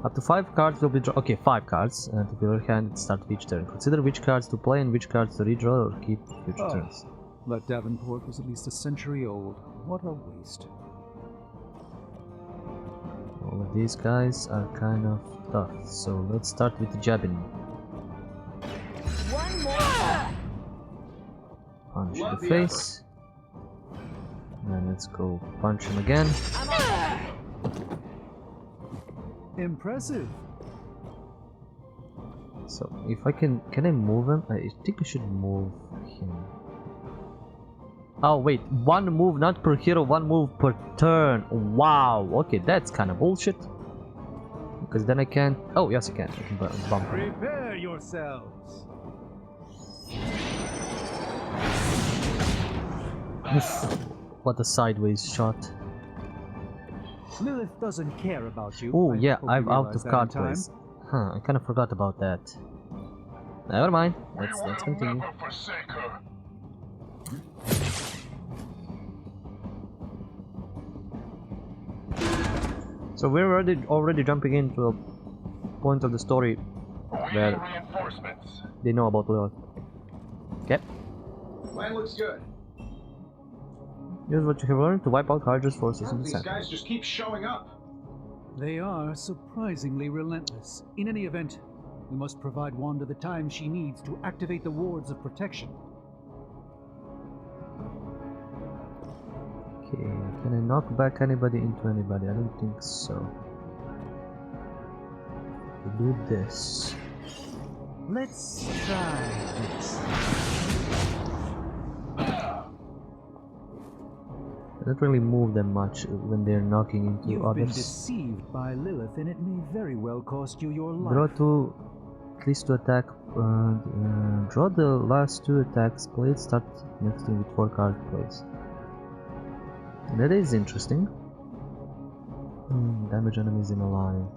[SPEAKER 1] Up to 5 cards will be drawn. Okay, 5 cards. And to the other hand, at the start of each turn. Consider which cards to play and which cards to redraw or keep for future turns.
[SPEAKER 6] But Davenport was at least a century old. What a waste.
[SPEAKER 1] All of these guys are kind of tough. So let's start with the jabbing.
[SPEAKER 10] One more.
[SPEAKER 1] Punch in the face. And let's go punch him again.
[SPEAKER 6] Impressive.
[SPEAKER 1] So if I can I move him? I think I should move him. Oh wait, one move not per hero, one move per turn. Wow, okay, that's kind of bullshit. Because then I can't... Oh yes, I can. I can bump him.
[SPEAKER 6] Prepare yourselves.
[SPEAKER 1] What a sideways shot.
[SPEAKER 6] Lilith doesn't care about you.
[SPEAKER 1] Oh
[SPEAKER 6] I
[SPEAKER 1] yeah,
[SPEAKER 6] hope
[SPEAKER 1] I'm
[SPEAKER 6] you
[SPEAKER 1] out
[SPEAKER 6] realize
[SPEAKER 1] of
[SPEAKER 6] that
[SPEAKER 1] card
[SPEAKER 6] in time.
[SPEAKER 1] plays. Huh, I kind of forgot about that. Never mind. Let's continue. So we're already jumping into a point of the story where they know about Lilith. Okay.
[SPEAKER 8] Plan looks good.
[SPEAKER 1] Use what you have learned to wipe out Hydra's forces in the
[SPEAKER 8] These
[SPEAKER 1] center.
[SPEAKER 8] guys just keep showing up.
[SPEAKER 6] They are surprisingly relentless. In any event, we must provide Wanda the time she needs to activate the wards of protection.
[SPEAKER 1] Okay, can I knock back anybody into anybody? I don't think so. We do this.
[SPEAKER 6] Let's try this.
[SPEAKER 1] I don't really move them much when they're knocking into
[SPEAKER 6] You've been
[SPEAKER 1] others.
[SPEAKER 6] deceived by Lilith, and it may very well cost you your life.
[SPEAKER 1] Draw two, at least 2 attack. Draw the last 2 attacks. Play it. Start next turn with 4 card plays. That is interesting. Damage enemies in a line.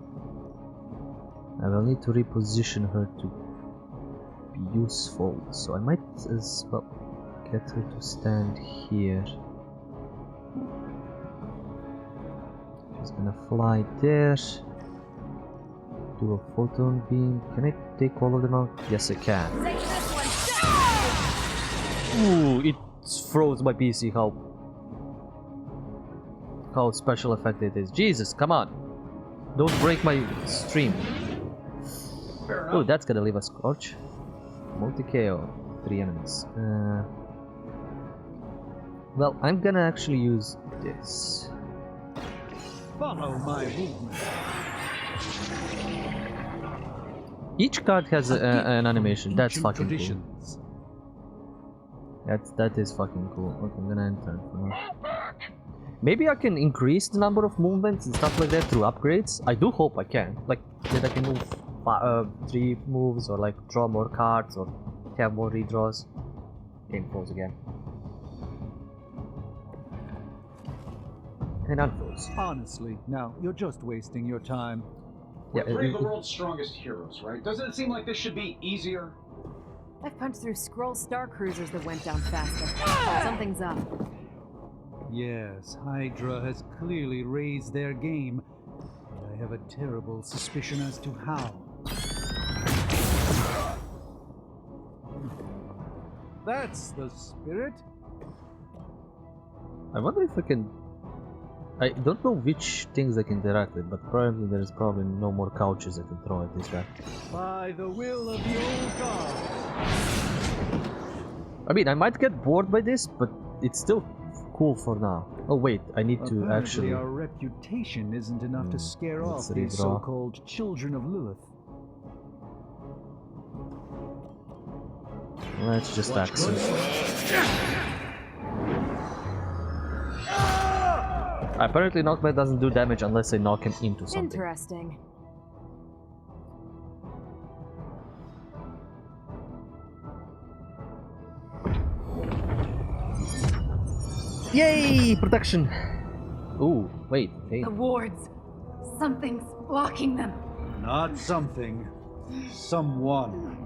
[SPEAKER 1] I will need to reposition her to be useful, so I might as well get her to stand here. She's gonna fly there. Do a photon beam. Can I take all of them out? Yes, I can. Ooh, it froze my PC. How special effect it is. Jesus, come on. Don't break my stream. Oh, that's gonna leave a scorch. Multi-KO. 3 enemies. Well, I'm gonna actually use this.
[SPEAKER 6] Follow my movement.
[SPEAKER 1] Each card has an animation. That's
[SPEAKER 6] Ancient
[SPEAKER 1] fucking
[SPEAKER 6] traditions.
[SPEAKER 1] cool. That is fucking cool. Okay, I'm gonna enter for now. Maybe I can increase the number of movements and stuff like that through upgrades. I do hope I can. Like, that I can move 3 moves, or like draw more cards, or have more redraws. Game falls again. And unfolds.
[SPEAKER 6] Honestly, now, you're just wasting your time.
[SPEAKER 8] We're three of the world's strongest heroes, right? Doesn't it seem like this should be easier?
[SPEAKER 10] I've punched through Skrull Star Cruisers that went down faster. Something's up.
[SPEAKER 6] Yes, Hydra has clearly raised their game. And I have a terrible suspicion as to how. That's the spirit.
[SPEAKER 1] I wonder if I can... I don't know which things I can interact with, but apparently there's probably no more couches I can throw at this guy.
[SPEAKER 6] By the will of the old gods.
[SPEAKER 1] I mean, I might get bored by this, but it's still cool for now. Oh wait, I need to
[SPEAKER 6] Apparently
[SPEAKER 1] actually...
[SPEAKER 6] our reputation isn't enough to scare
[SPEAKER 1] let's
[SPEAKER 6] off these
[SPEAKER 1] redraw.
[SPEAKER 6] so-called children of Lilith.
[SPEAKER 1] Let's just axe him. Apparently knockback doesn't do damage unless I knock him into something.
[SPEAKER 10] Interesting.
[SPEAKER 1] Yay! Protection! Ooh, wait, hey.
[SPEAKER 4] The wards. Something's blocking them.
[SPEAKER 6] Not something. Someone.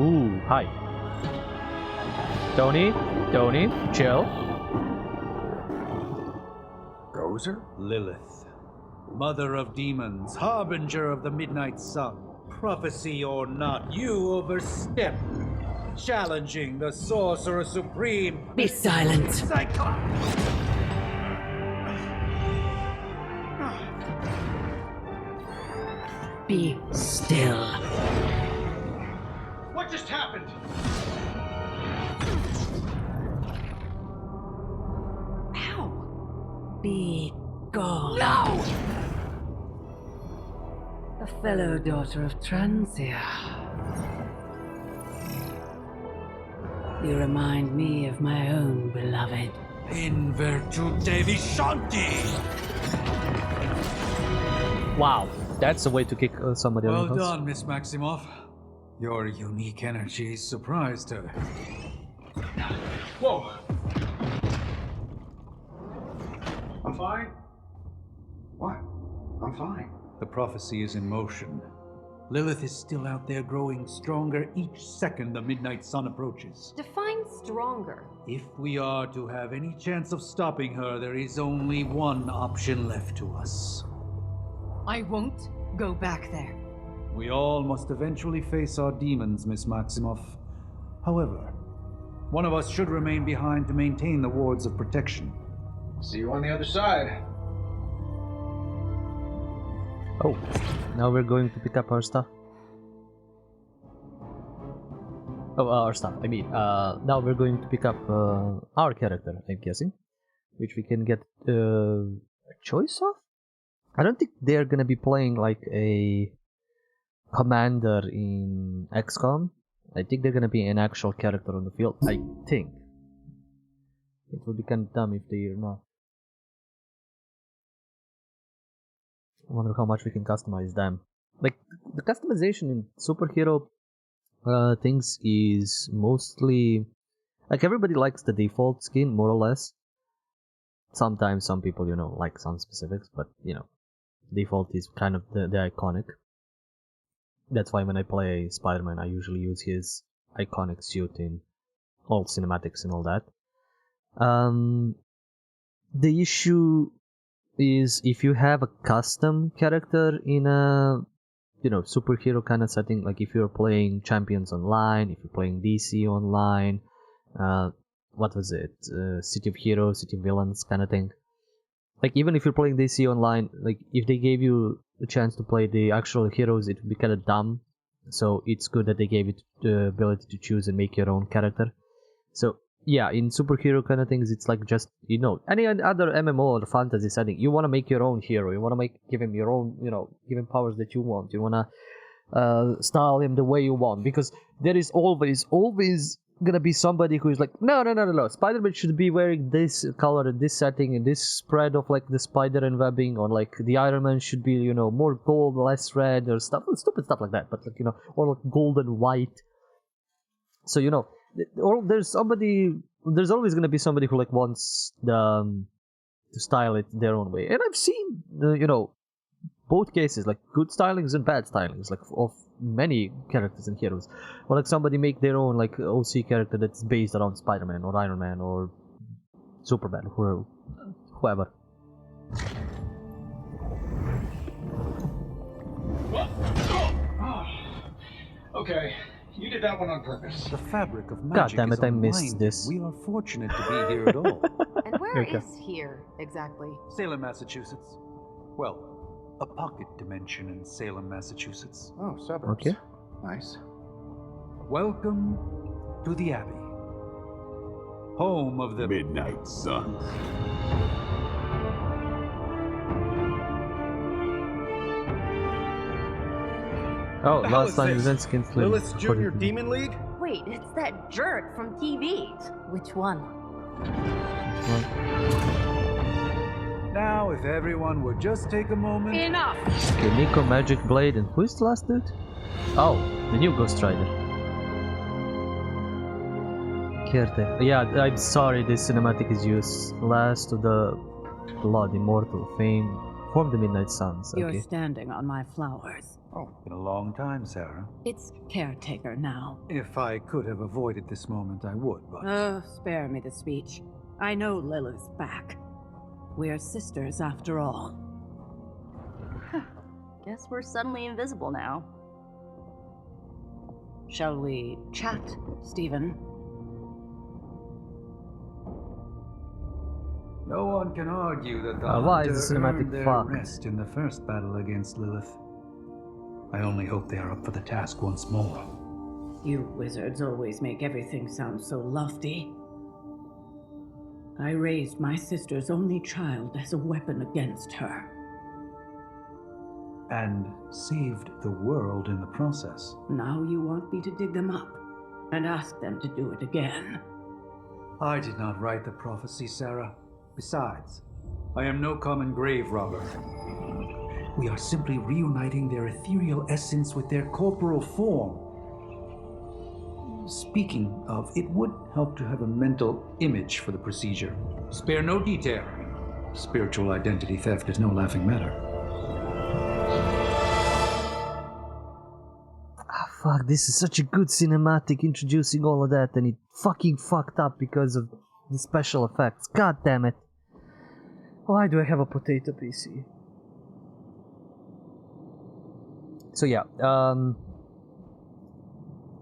[SPEAKER 1] Ooh, hi. Tony, chill.
[SPEAKER 7] Gozer?
[SPEAKER 6] Lilith. Mother of demons, harbinger of the midnight sun. Prophecy or not, you overstep. Challenging the sorcerer supreme.
[SPEAKER 11] Be silent. Be still.
[SPEAKER 8] What just happened?
[SPEAKER 4] Ow!
[SPEAKER 11] Be gone.
[SPEAKER 4] No!
[SPEAKER 11] A fellow daughter of Transia. You remind me of my own beloved.
[SPEAKER 6] In virtute vishanti.
[SPEAKER 1] Wow, that's a way to kick somebody
[SPEAKER 6] Well
[SPEAKER 1] on the house.
[SPEAKER 6] done, Miss Maximoff. Your unique energy surprised her.
[SPEAKER 8] Whoa! I'm fine. What? I'm fine.
[SPEAKER 6] The prophecy is in motion. Lilith is still out there growing stronger each second the midnight sun approaches.
[SPEAKER 10] Define stronger.
[SPEAKER 6] If we are to have any chance of stopping her, there is only one option left to us.
[SPEAKER 4] I won't go back there.
[SPEAKER 6] We all must eventually face our demons, Miss Maximoff. However, one of us should remain behind to maintain the wards of protection.
[SPEAKER 8] See you on the other side.
[SPEAKER 1] Oh, now we're going to pick up our stuff. Oh, our stuff. I mean, now we're going to pick up our character, I'm guessing, which we can get a choice of. I don't think they're gonna be playing like a commander in XCOM. I think they're gonna be an actual character on the field. I think it would be kind of dumb if they are not. I wonder how much we can customize them. Like, the customization in superhero things is mostly... Like, everybody likes the default skin, more or less. Sometimes some people, you know, like some specifics, but, you know, default is kind of the iconic. That's why when I play Spider-Man, I usually use his iconic suit in all cinematics and all that. The issue is if you have a custom character in a, you know, superhero kind of setting, like if you're playing Champions Online, if you're playing DC Online, what was it, City of Heroes, City of Villains kind of thing. Like, even if you're playing DC Online, like, if they gave you the chance to play the actual heroes, it would be kind of dumb. So it's good that they gave you the ability to choose and make your own character. So yeah, in superhero kind of things, it's like just, you know, any other MMO or fantasy setting, you want to make your own hero. You want to give him your own, you know, give him powers that you want. You want to style him the way you want, because there is always gonna be somebody who is like, no, Spider-Man should be wearing this color and this setting and this spread of like the spider and webbing, or like the Iron Man should be, you know, more gold, less red, or stupid stuff like that, but like, you know, or like gold and white. So, you know, or there's always gonna be somebody who like wants to style it their own way, and I've seen you know, both cases, like good stylings and bad stylings, like of many characters and heroes, or like somebody make their own like OC character that's based around Spider-Man or Iron Man or Superman or whoever.
[SPEAKER 8] Okay, you did that one on purpose.
[SPEAKER 6] The fabric of
[SPEAKER 1] God
[SPEAKER 6] magic
[SPEAKER 1] damn
[SPEAKER 6] is
[SPEAKER 1] it, I missed
[SPEAKER 6] unwinding.
[SPEAKER 1] this.
[SPEAKER 6] We are fortunate to be here at all.
[SPEAKER 10] And where is
[SPEAKER 1] Okay.
[SPEAKER 10] here, exactly?
[SPEAKER 6] Salem, Massachusetts. Well, a pocket dimension in Salem, Massachusetts.
[SPEAKER 8] Oh, suburbs.
[SPEAKER 1] Okay.
[SPEAKER 8] Nice.
[SPEAKER 6] Welcome to the Abbey, home of the
[SPEAKER 2] Midnight Suns.
[SPEAKER 1] Oh,
[SPEAKER 7] The hell
[SPEAKER 1] last
[SPEAKER 7] is
[SPEAKER 1] time
[SPEAKER 7] this?
[SPEAKER 1] events can flip.
[SPEAKER 7] Lilith's Junior Demon League?
[SPEAKER 12] Wait, it's that jerk from TV. Which one?
[SPEAKER 6] Now, if everyone would just take a moment.
[SPEAKER 12] Enough!
[SPEAKER 1] Okay, Nico, Magic Blade, and who is the last dude? Oh, the new Ghost Rider. Caretaker. Yeah, I'm sorry, this cinematic is used. Last of the Blood, Immortal, Fame, form the Midnight Suns.
[SPEAKER 11] You're
[SPEAKER 1] Okay.
[SPEAKER 11] standing on my flowers.
[SPEAKER 6] Oh, been a long time, Sarah.
[SPEAKER 11] It's caretaker now.
[SPEAKER 6] If I could have avoided this moment, I would, but.
[SPEAKER 11] Oh, spare me the speech. I know Lilith's back. We're sisters after all.
[SPEAKER 12] Guess we're suddenly invisible now.
[SPEAKER 11] Shall we chat, Stephen?
[SPEAKER 6] No one can argue that the
[SPEAKER 1] why
[SPEAKER 6] Hunter
[SPEAKER 1] is the cinematic
[SPEAKER 6] earned their
[SPEAKER 1] fucked?
[SPEAKER 6] rest in the first battle against Lilith. I only hope they are up for the task once more.
[SPEAKER 11] You wizards always make everything sound so lofty. I raised my sister's only child as a weapon against her.
[SPEAKER 6] And saved the world in the process.
[SPEAKER 11] Now you want me to dig them up and ask them to do it again.
[SPEAKER 6] I did not write the prophecy, Sarah. Besides, I am no common grave robber. We are simply reuniting their ethereal essence with their corporal form. Speaking of, it would help to have a mental image for the procedure. Spare no detail. Spiritual identity theft is no laughing matter.
[SPEAKER 1] Ah, fuck, this is such a good cinematic introducing all of that, and it fucking fucked up because of the special effects. God damn it. Why do I have a potato PC? So yeah,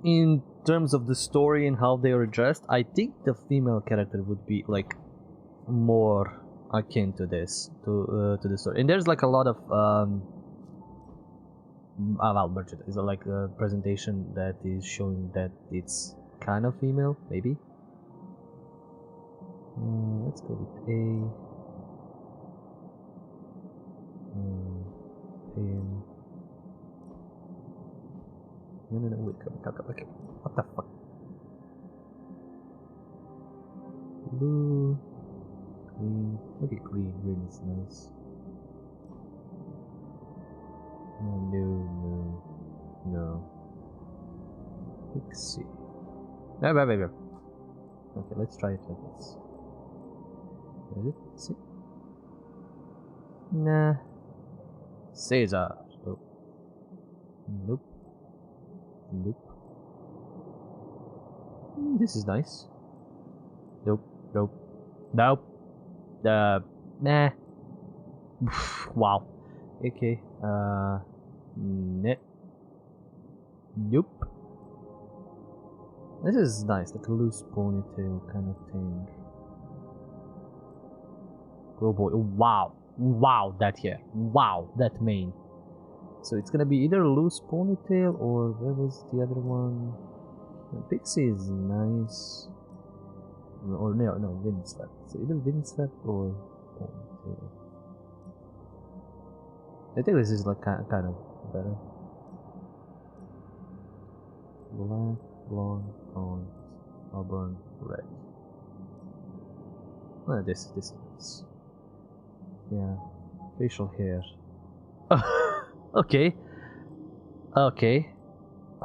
[SPEAKER 1] in terms of the story and how they are addressed, I think the female character would be like more akin to this, to the story. And there's like a lot of well, budget is like a presentation that is showing that it's kind of female, maybe. Let's go with A. No, wait, okay. What the fuck? Blue, green. Okay, green is nice. No. Pixie. No, wait. Okay, let's try it like this. Is it Pixie? Nah. Caesar. Oh. Nope. This is nice. Nope. Nah. Wow. Okay. Nope. This is nice, like a loose ponytail kind of thing. Oh boy! Wow, that hair! Wow, that mane! So it's gonna be either a loose ponytail or where was the other one? Pixie is nice. Or no, Windswept. So either Windswept or ponytail. I think this is like kind of better. Black, blonde, blonde, auburn, red. This is yeah, facial hair. Okay, okay,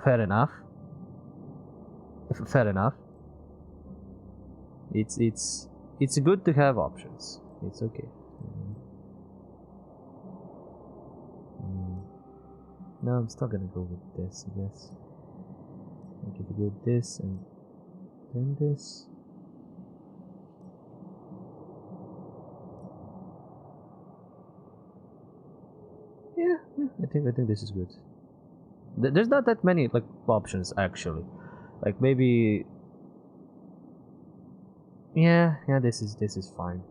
[SPEAKER 1] fair enough. Fair enough. It's good to have options. It's okay. No, I'm still gonna go with this, I guess. Like if you do this and then this. Yeah, I think this is good. There's not that many like options actually. Like maybe. Yeah, this is fine.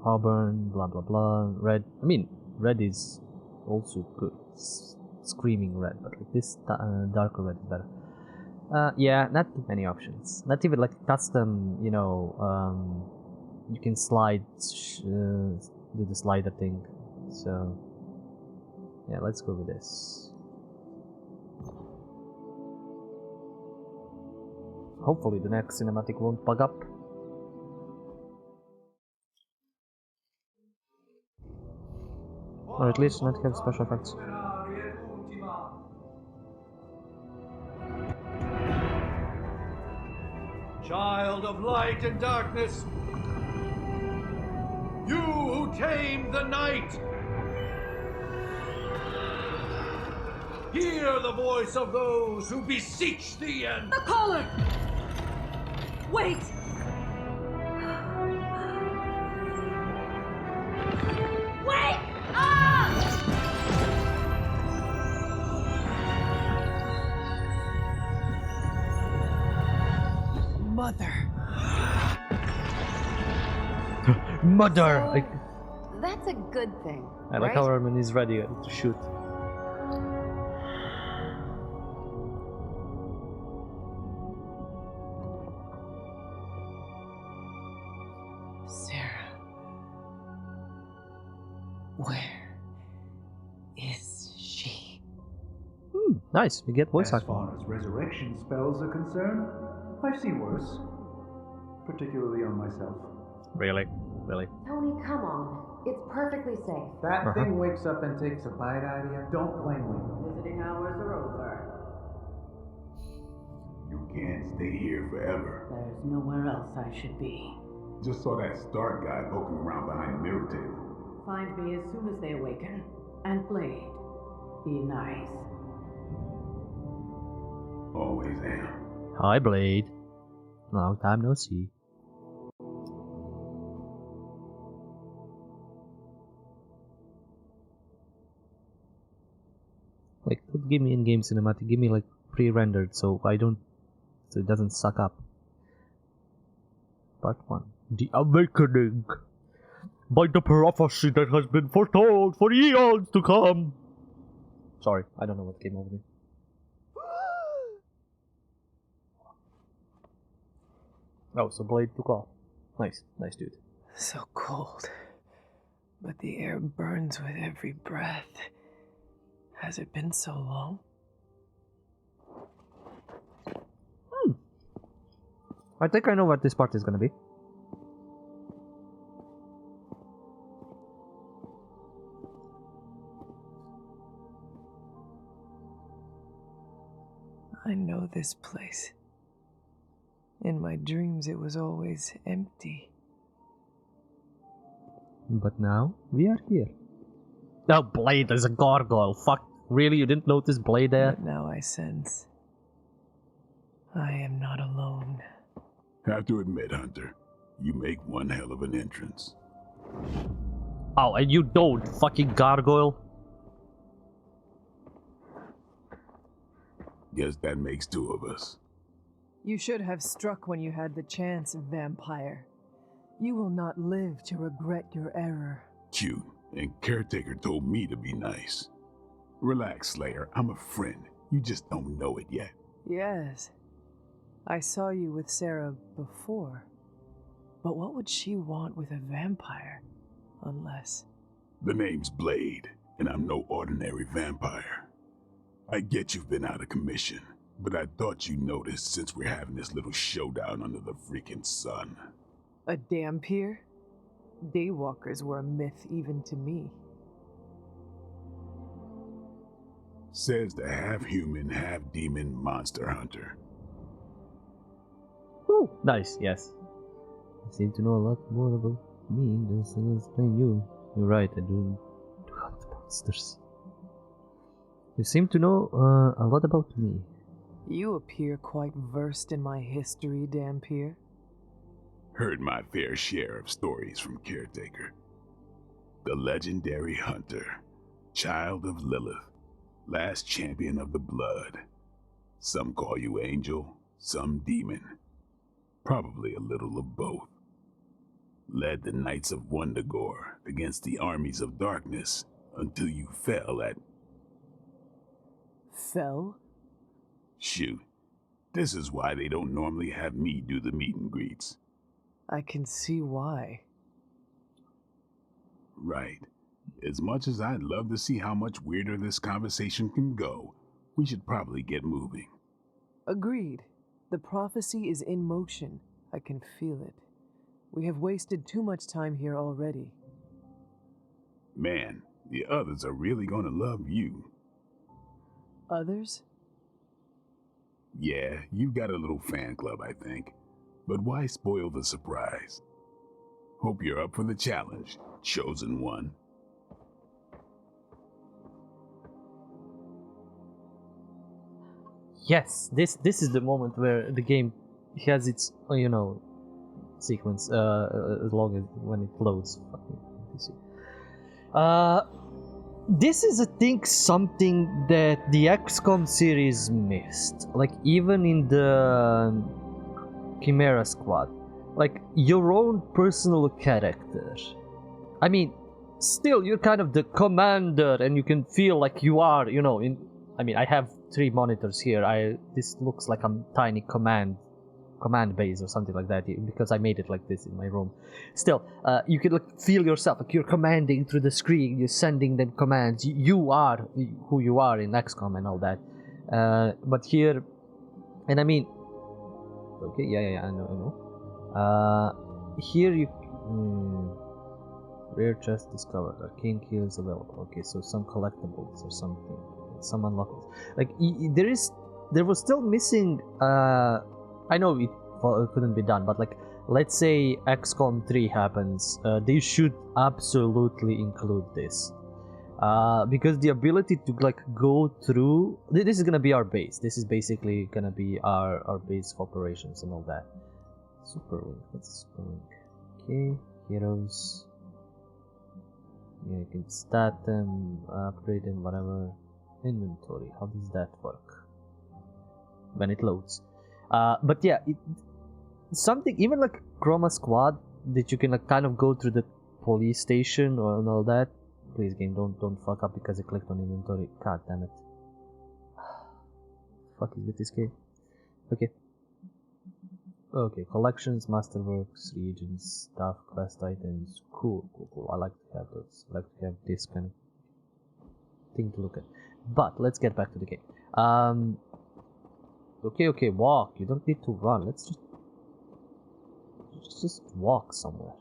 [SPEAKER 1] Auburn, blah blah blah. Red. I mean, red is also good. Screaming red, but like this darker red is better. Yeah, not too many options. Not even like custom. You know, you can slide, do the slider thing. So yeah, let's go with this. Hopefully the next cinematic won't bug up. Or at least not have special effects.
[SPEAKER 3] Child of light and darkness, you who tame the night, hear the voice of those who beseech thee and...
[SPEAKER 12] The caller! Wait! Wake up!
[SPEAKER 4] Mother.
[SPEAKER 1] Mother!
[SPEAKER 10] That's a good thing.
[SPEAKER 1] I like
[SPEAKER 10] right?
[SPEAKER 1] how Armin is ready to shoot.
[SPEAKER 13] Sarah. Where is she?
[SPEAKER 1] Nice, we get voice
[SPEAKER 6] As
[SPEAKER 1] acting.
[SPEAKER 6] far as resurrection spells are concerned, I've seen worse. Particularly on myself.
[SPEAKER 1] Really? Really?
[SPEAKER 10] Tony, come on. It's perfectly safe.
[SPEAKER 7] That thing wakes up and takes a bite out of you. Don't blame me.
[SPEAKER 11] Visiting hours are over.
[SPEAKER 2] You can't stay here forever.
[SPEAKER 11] There's nowhere else I should be.
[SPEAKER 2] Just saw that Stark guy poking around behind the mirror table.
[SPEAKER 11] Find me as soon as they awaken. And Blade, be nice.
[SPEAKER 2] Always am.
[SPEAKER 1] Hi, Blade. Long time no see. Like, don't give me in-game cinematic. Give me like pre-rendered, so it doesn't suck up. Part 1: The Awakening, by the prophecy that has been foretold for eons to come. Sorry, I don't know what came over me. Oh, so Blade took off. Nice, nice dude.
[SPEAKER 13] So cold. But the air burns with every breath. Has it been so long?
[SPEAKER 1] I think I know what this part is gonna be.
[SPEAKER 13] I know this place. In my dreams, it was always empty.
[SPEAKER 1] But now, we are here. Oh, Blade, there's a gargoyle. Fuck, really? You didn't notice Blade there?
[SPEAKER 13] But now I sense I am not alone.
[SPEAKER 2] Have to admit, Hunter, you make one hell of an entrance.
[SPEAKER 1] Oh, and you don't, fucking gargoyle.
[SPEAKER 2] Guess that makes two of us.
[SPEAKER 13] You should have struck when you had the chance, vampire. You will not live to regret your error.
[SPEAKER 2] Cute, and Caretaker told me to be nice. Relax, Slayer, I'm a friend. You just don't know it yet.
[SPEAKER 13] Yes. I saw you with Sarah before. But what would she want with a vampire? Unless...
[SPEAKER 2] The name's Blade, and I'm no ordinary vampire. I get you've been out of commission, but I thought you noticed since we're having this little showdown under the freaking sun.
[SPEAKER 13] A Dhampir? Daywalkers were a myth even to me.
[SPEAKER 2] Says the half-human, half-demon monster hunter.
[SPEAKER 1] Woo! Nice, yes. You seem to know a lot more about me than someone's playing you. You're right, I do hunt monsters. You seem to know a lot about me.
[SPEAKER 13] You appear quite versed in my history, Dhampir.
[SPEAKER 2] Heard my fair share of stories from Caretaker. The legendary hunter, child of Lilith, last champion of the blood. Some call you angel, some demon. Probably a little of both. Led the Knights of Wundagore against the armies of darkness until you fell at...
[SPEAKER 13] Fell?
[SPEAKER 2] Shoot. This is why they don't normally have me do the meet and greets.
[SPEAKER 13] I can see why.
[SPEAKER 2] Right. As much as I'd love to see how much weirder this conversation can go, we should probably get moving.
[SPEAKER 13] Agreed. The prophecy is in motion. I can feel it. We have wasted too much time here already.
[SPEAKER 2] Man, the others are really gonna love you.
[SPEAKER 13] Others?
[SPEAKER 2] Yeah, you've got a little fan club, I think. But why spoil the surprise? Hope you're up for the challenge, chosen one.
[SPEAKER 1] Yes, this is the moment where the game has its sequence as long as when it loads. This is, I think, something that the XCOM series missed. Like, even in the Chimera Squad, like your own personal character. I mean, still you're kind of the commander, and you can feel like you are, I mean, I have 3 monitors here. This looks like a tiny command base or something like that, because I made it like this in my room. Still, you can feel yourself like you're commanding through the screen. You're sending them commands. You are who you are in XCOM and all that. But here, and I mean, okay, yeah, I know. Here you rare chest discovered. Arcane keys available. Okay, so some collectibles or something. Some unlockables. Like there was still missing. I know it couldn't be done, but like, let's say XCOM 3 happens, they should absolutely include this, because the ability to like go through. This is gonna be our base. This is basically gonna be our base of operations and all that. Superlink. What's Superlink? Okay, heroes. Yeah, you can stat them, upgrade them, whatever. Inventory. How does that work when it loads? But yeah, something even like Chroma Squad that you can like kind of go through the police station or and all that. Please, game, don't fuck up because I clicked on inventory. God damn it! Fuck is with this game? Okay, collections, masterworks, regions, stuff, quest items. Cool. I like to have those. I like to have this kind of thing to look at. But let's get back to the game. Okay, walk. You don't need to run. Let's just walk somewhere.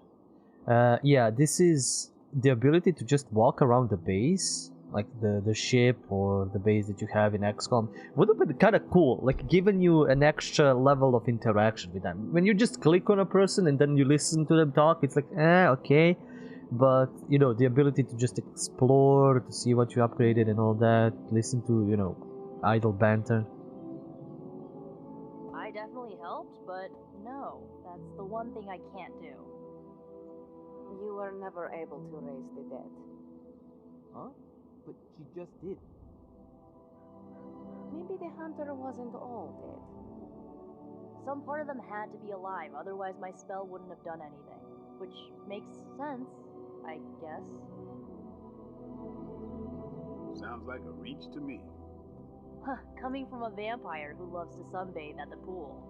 [SPEAKER 1] Yeah, this is the ability to just walk around the base, like the ship or the base that you have in XCOM. Would have been kind of cool, like giving you an extra level of interaction with them. When you just click on a person and then you listen to them talk, it's like, okay. But, the ability to just explore, to see what you upgraded and all that, listen to, idle banter.
[SPEAKER 12] I definitely helped, but no, that's the one thing I can't do.
[SPEAKER 14] You were never able to raise the dead.
[SPEAKER 15] Huh? But she just did.
[SPEAKER 14] Maybe the hunter wasn't all dead.
[SPEAKER 12] Some part of them had to be alive, otherwise my spell wouldn't have done anything. Which makes sense, I guess.
[SPEAKER 2] Sounds like a reach to me.
[SPEAKER 12] Huh, coming from a vampire who loves to sunbathe at the pool.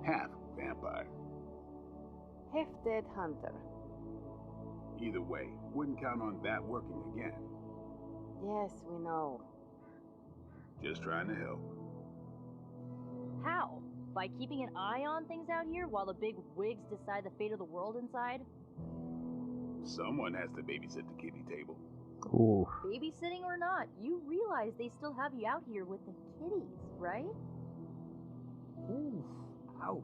[SPEAKER 2] Half vampire.
[SPEAKER 14] Half dead hunter.
[SPEAKER 2] Either way, wouldn't count on that working again.
[SPEAKER 14] Yes, we know.
[SPEAKER 2] Just trying to help.
[SPEAKER 12] How? By keeping an eye on things out here while the big wigs decide the fate of the world inside?
[SPEAKER 2] Someone has to babysit the kiddie table.
[SPEAKER 1] Ooh.
[SPEAKER 12] Babysitting or not, you realize they still have you out here with the kitties, right?
[SPEAKER 15] Oof. Ouch.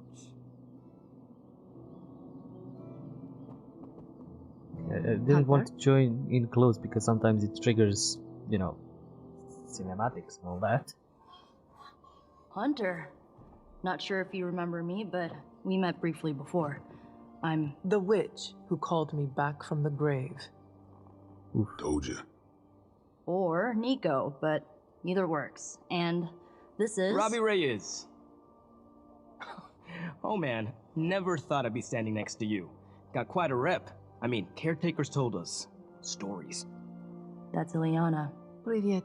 [SPEAKER 1] I didn't want to join in close because sometimes it triggers, you know, cinematics and all that.
[SPEAKER 12] Hunter. Not sure if you remember me, but we met briefly before. I'm
[SPEAKER 13] the witch who called me back from the grave.
[SPEAKER 2] Oof. Told ya.
[SPEAKER 12] Or Nico, but either works. And this is...
[SPEAKER 15] Robbie Reyes. Oh man, never thought I'd be standing next to you. Got quite a rep. I mean, caretakers told us stories.
[SPEAKER 12] That's Ileana.
[SPEAKER 13] Привет.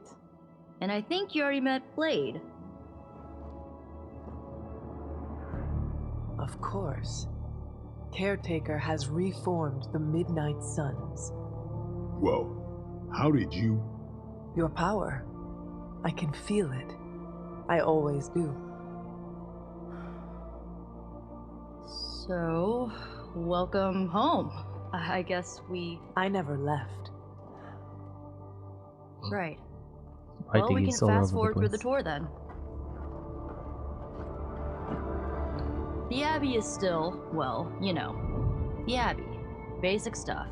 [SPEAKER 12] And I think you already met Blade.
[SPEAKER 13] Of course. Caretaker has reformed the Midnight Suns.
[SPEAKER 2] Whoa. How did you...
[SPEAKER 13] Your power. I can feel it. I always do.
[SPEAKER 12] So, welcome home. I guess
[SPEAKER 13] I never left.
[SPEAKER 12] Right.
[SPEAKER 1] I
[SPEAKER 12] Well,
[SPEAKER 1] think
[SPEAKER 12] we can
[SPEAKER 1] it's all
[SPEAKER 12] fast
[SPEAKER 1] over
[SPEAKER 12] forward
[SPEAKER 1] the
[SPEAKER 12] through the
[SPEAKER 1] place.
[SPEAKER 12] tour then. The Abbey is still, well, you know, the Abbey. Basic stuff.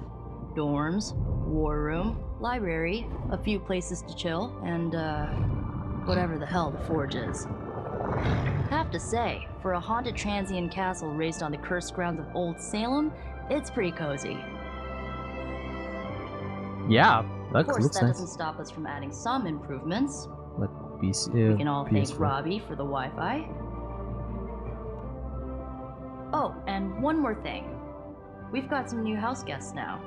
[SPEAKER 12] Dorms, war room, library, a few places to chill, and, whatever the hell the Forge is. Have to say, for a haunted transient castle raised on the cursed grounds of Old Salem, it's pretty cozy.
[SPEAKER 1] Yeah, that
[SPEAKER 12] Of course,
[SPEAKER 1] looks
[SPEAKER 12] that
[SPEAKER 1] nice.
[SPEAKER 12] doesn't stop us from adding some improvements.
[SPEAKER 1] Like PC,
[SPEAKER 12] We can all thank
[SPEAKER 1] PS4.
[SPEAKER 12] Robbie for the Wi-Fi. Oh, and one more thing. We've got some new house guests now.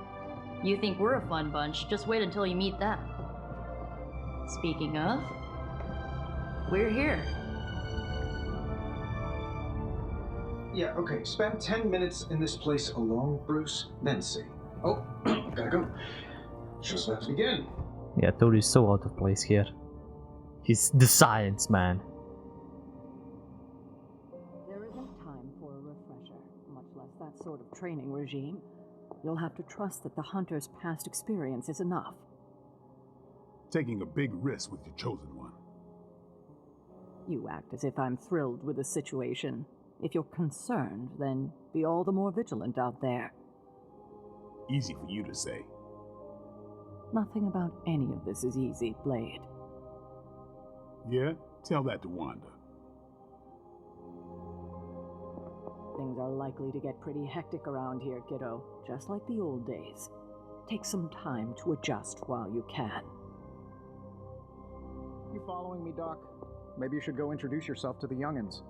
[SPEAKER 12] You think we're a fun bunch, just wait until you meet them. Speaking of, we're here.
[SPEAKER 8] Yeah, okay. Spend 10 minutes in this place alone, Bruce, then see. Oh, gotta go. Show's about to begin.
[SPEAKER 1] Yeah, Tori's so out of place here. He's the science man.
[SPEAKER 11] There isn't time for a refresher, much less that sort of training regime. You'll have to trust that the hunter's past experience is enough.
[SPEAKER 2] Taking a big risk with your chosen one.
[SPEAKER 11] You act as if I'm thrilled with the situation. If you're concerned, then be all the more vigilant out there.
[SPEAKER 2] Easy for you to say.
[SPEAKER 11] Nothing about any of this is easy, Blade.
[SPEAKER 2] Yeah? Tell that to Wanda.
[SPEAKER 11] Things are likely to get pretty hectic around here, kiddo, just like the old days. Take some time to adjust while you can.
[SPEAKER 7] You following me, Doc? Maybe you should go introduce yourself to the youngins.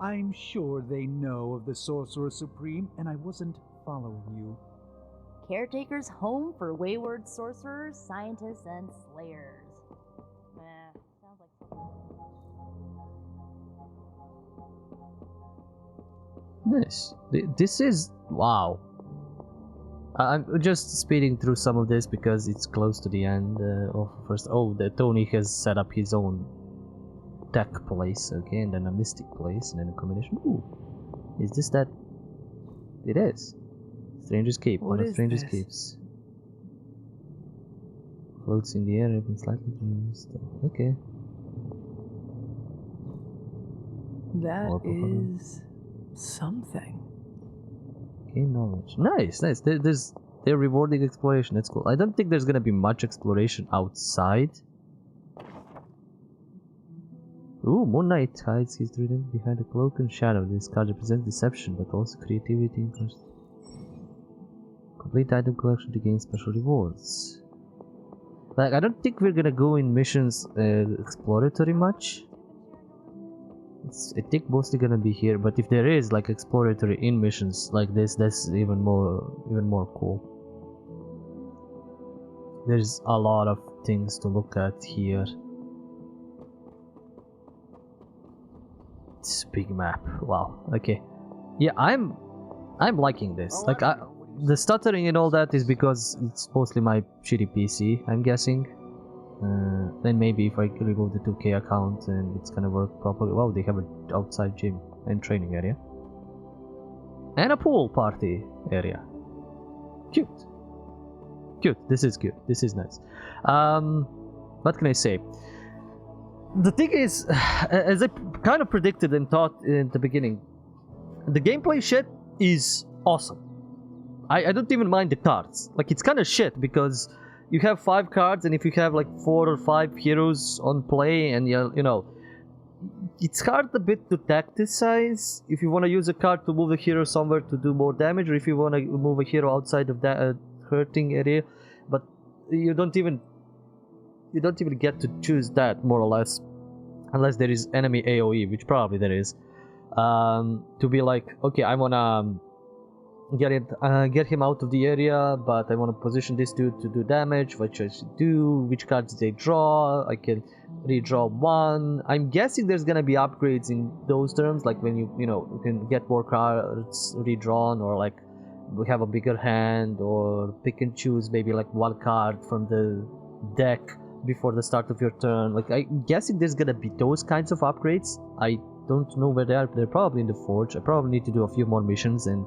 [SPEAKER 16] I'm sure they know of the Sorcerer Supreme, and I wasn't following you.
[SPEAKER 12] Caretaker's home for wayward sorcerers, scientists, and slayers. Sounds like
[SPEAKER 1] Nice. This is... wow. I'm just speeding through some of this because it's close to the end of first... Oh, Tony has set up his own tech place, okay, and then a mystic place, and then a combination. Ooh. Is this that? It is. Stranger's Cape.
[SPEAKER 13] What
[SPEAKER 1] One of
[SPEAKER 13] is
[SPEAKER 1] Stranger's
[SPEAKER 13] this?
[SPEAKER 1] Capes. Floats in the air, even slightly. Okay.
[SPEAKER 13] That
[SPEAKER 1] More performance.
[SPEAKER 13] is something.
[SPEAKER 1] Gain knowledge. Nice, nice. They're rewarding exploration. That's cool. I don't think there's gonna be much exploration outside. Ooh, Moon Knight hides his trident behind a cloak and shadow. This card represents deception, but also creativity and complete item collection to gain special rewards. Like, I don't think we're gonna go in missions exploratory much. I think mostly gonna be here, but if there is like exploratory in missions like this, that's even more cool. There's a lot of things to look at here. It's a big map. Wow. Okay. Yeah, I'm liking this. Like, the stuttering and all that is because it's mostly my shitty PC, I'm guessing. Then maybe if I remove the 2K account and it's gonna work properly. Wow, they have an outside gym and training area. And a pool party area. Cute. Cute. This is cute. This is nice. What can I say? The thing is, as I kind of predicted and thought in the beginning, the gameplay shit is awesome. I don't even mind the cards. Like, it's kind of shit because you have 5 cards, and if you have like 4 or 5 heroes on play, and you know, it's hard a bit to tacticize if you want to use a card to move a hero somewhere to do more damage, or if you want to move a hero outside of that hurting area. But you don't even get to choose that, more or less, unless there is enemy AoE, which probably there is. To be like, okay, I wanna get him out of the area, but I want to position this dude to do damage. What should I do? Which cards they draw? I can redraw one. I'm guessing there's gonna be upgrades in those terms, like when you can get more cards redrawn, or like we have a bigger hand, or pick and choose maybe like one card from the deck before the start of your turn. Like, I'm guessing there's gonna be those kinds of upgrades. I don't know where they are. They're probably in the Forge. I probably need to do a few more missions and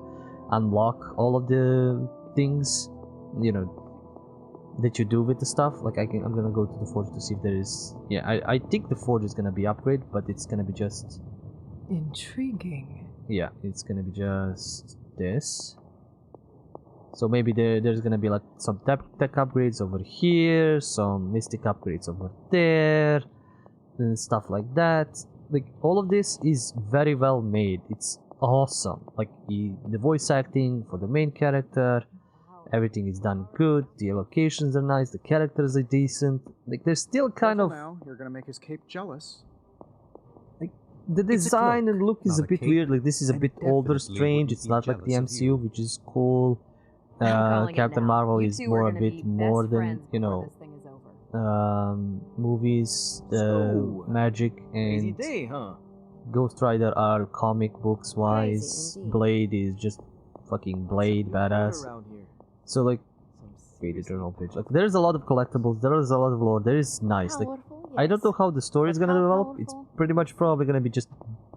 [SPEAKER 1] unlock all of the things, that you do with the stuff. Like, I'm gonna go to the Forge to see if there is. Yeah, I think the Forge is gonna be upgrade, but it's gonna be just
[SPEAKER 13] intriguing.
[SPEAKER 1] Yeah, it's gonna be just this. So maybe there's gonna be like some tech upgrades over here, some mystic upgrades over there, and stuff like that. Like, all of this is very well made. It's awesome. Like, the voice acting for the main character, everything is done good. The locations are nice. The characters are decent. Like, they're still kind of.
[SPEAKER 8] Now you're gonna make his cape jealous.
[SPEAKER 1] Like, the design and look is a bit weird. Like, this is a bit older, strange. It's not like the MCU, which is cool. Captain Marvel is more a bit more than movies, magic, and
[SPEAKER 15] day, huh?
[SPEAKER 1] Ghost Rider are comic books wise. Blade is just fucking Blade, badass. So like, wait, eternal page. Like, there's a lot of collectibles. There is a lot of lore. There is nice. Like, I don't know how the story is gonna develop. It's pretty much probably gonna be just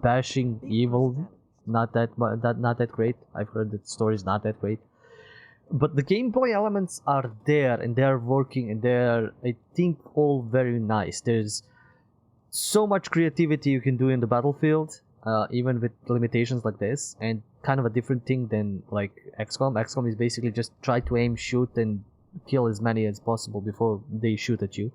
[SPEAKER 1] bashing evil. Not that great. I've heard that the story is not that great. But the gameplay elements are there, and they're working, and they're, I think, all very nice. There's so much creativity you can do in the battlefield, even with limitations like this, and kind of a different thing than like XCOM. XCOM is basically just try to aim, shoot, and kill as many as possible before they shoot at you.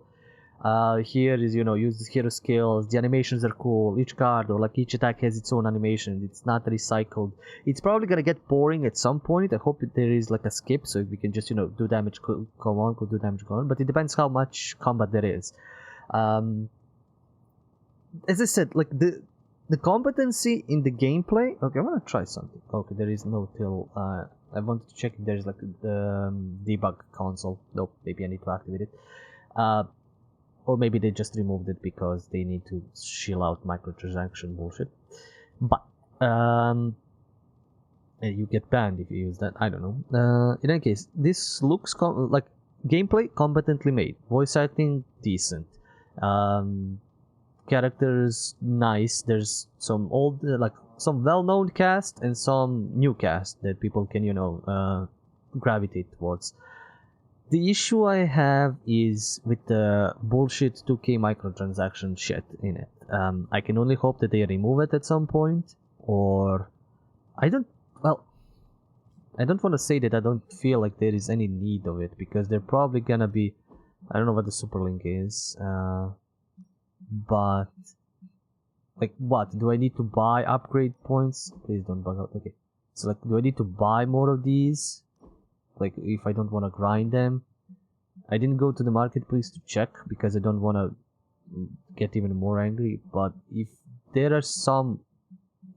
[SPEAKER 1] Here is, use the hero skills. The animations are cool. Each card or like each attack has its own animation. It's not recycled. It's probably gonna get boring at some point. I hope there is like a skip so we can just do damage, go on, do damage, go on. But it depends how much combat there is. As I said, like the competency in the gameplay. Okay, I wanna try something. Okay, there is no till. I wanted to check if there's like the debug console. Nope, maybe I need to activate it. Or maybe they just removed it because they need to shill out microtransaction bullshit. But you get banned if you use that. I don't know. In any case, this looks like gameplay competently made. Voice acting decent. Characters nice. There's some old, like some well-known cast and some new cast that people can gravitate towards. The issue I have is with the bullshit 2K microtransaction shit in it. I can only hope that they remove it at some point, or I don't want to say that I don't feel like there is any need of it, because they're probably gonna be, I don't know what the super link is, but like, what do I need to buy? Upgrade points? Please don't bug out. Okay, so like, do I need to buy more of these? Like, if I don't want to grind them. I didn't go to the marketplace to check because I don't want to get even more angry, but if there are some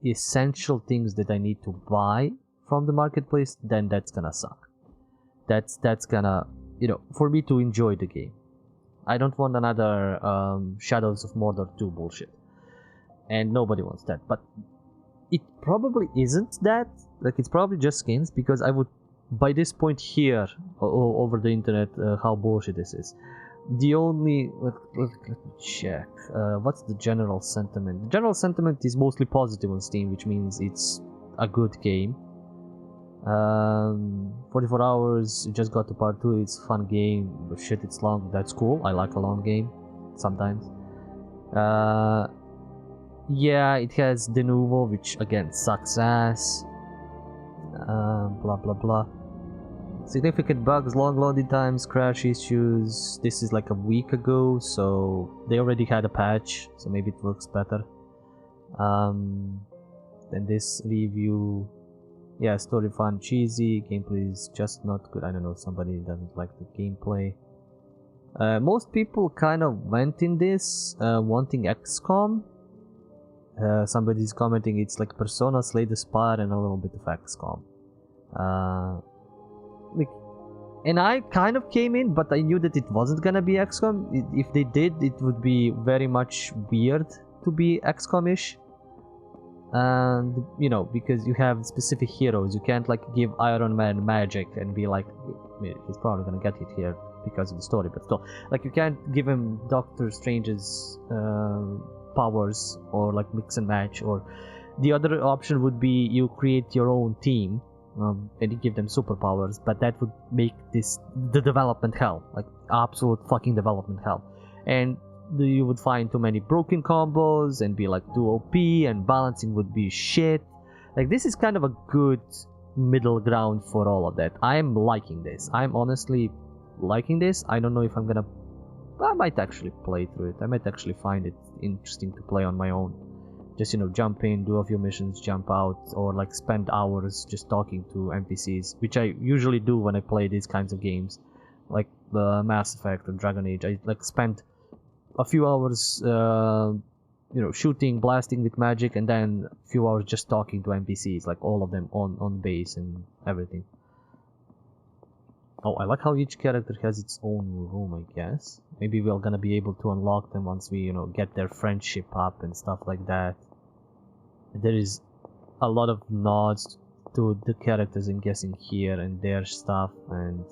[SPEAKER 1] essential things that I need to buy from the marketplace, then that's gonna suck. That's gonna, for me to enjoy the game. I don't want another Shadows of Mordor 2 bullshit, and nobody wants that. But it probably isn't that. Like, it's probably just skins, because I would by this point hear over the internet how bullshit this is. The only let me check. What's the general sentiment? The general sentiment is mostly positive on Steam, which means it's a good game. 44 hours. You just got to part 2. It's a fun game, but shit, it's long. That's cool. I like a long game sometimes. Yeah, it has Denuvo, which again sucks ass. Blah blah blah. Significant bugs, long loading times, crash issues. This is like a week ago, so they already had a patch, so maybe it works better. Then this review, yeah, story fun, cheesy, gameplay is just not good. I don't know, somebody doesn't like the gameplay. Most people kind of went in this wanting XCOM. Somebody's commenting it's like Persona, Slay the Spire, and a little bit of XCOM. And I kind of came in, but I knew that it wasn't gonna be XCOM. If they did, it would be very much weird to be XCOM-ish. And, you know, because you have specific heroes, you can't like give Iron Man magic and be like, he's probably gonna get it here because of the story, but still, like, you can't give him Doctor Strange's powers or like mix and match. Or the other option would be you create your own team. And you give them superpowers, but that would make the development hell, like absolute fucking development hell. And you would find too many broken combos and be like too OP, and balancing would be shit. Like, this is kind of a good middle ground for all of that. I'm liking this. I'm honestly liking this. I don't know if I might actually play through it. I might actually find it interesting to play on my own. Just, you know, jump in, do a few missions, jump out, or like spend hours just talking to NPCs, which I usually do when I play these kinds of games, like Mass Effect or Dragon Age. I like spend a few hours, you know, shooting, blasting with magic, and then a few hours just talking to NPCs, like all of them on base and everything. Oh, I like how each character has its own room, I guess. Maybe we're gonna be able to unlock them once we, you know, get their friendship up and stuff like that. There is a lot of nods to the characters, I'm guessing, here and their stuff, and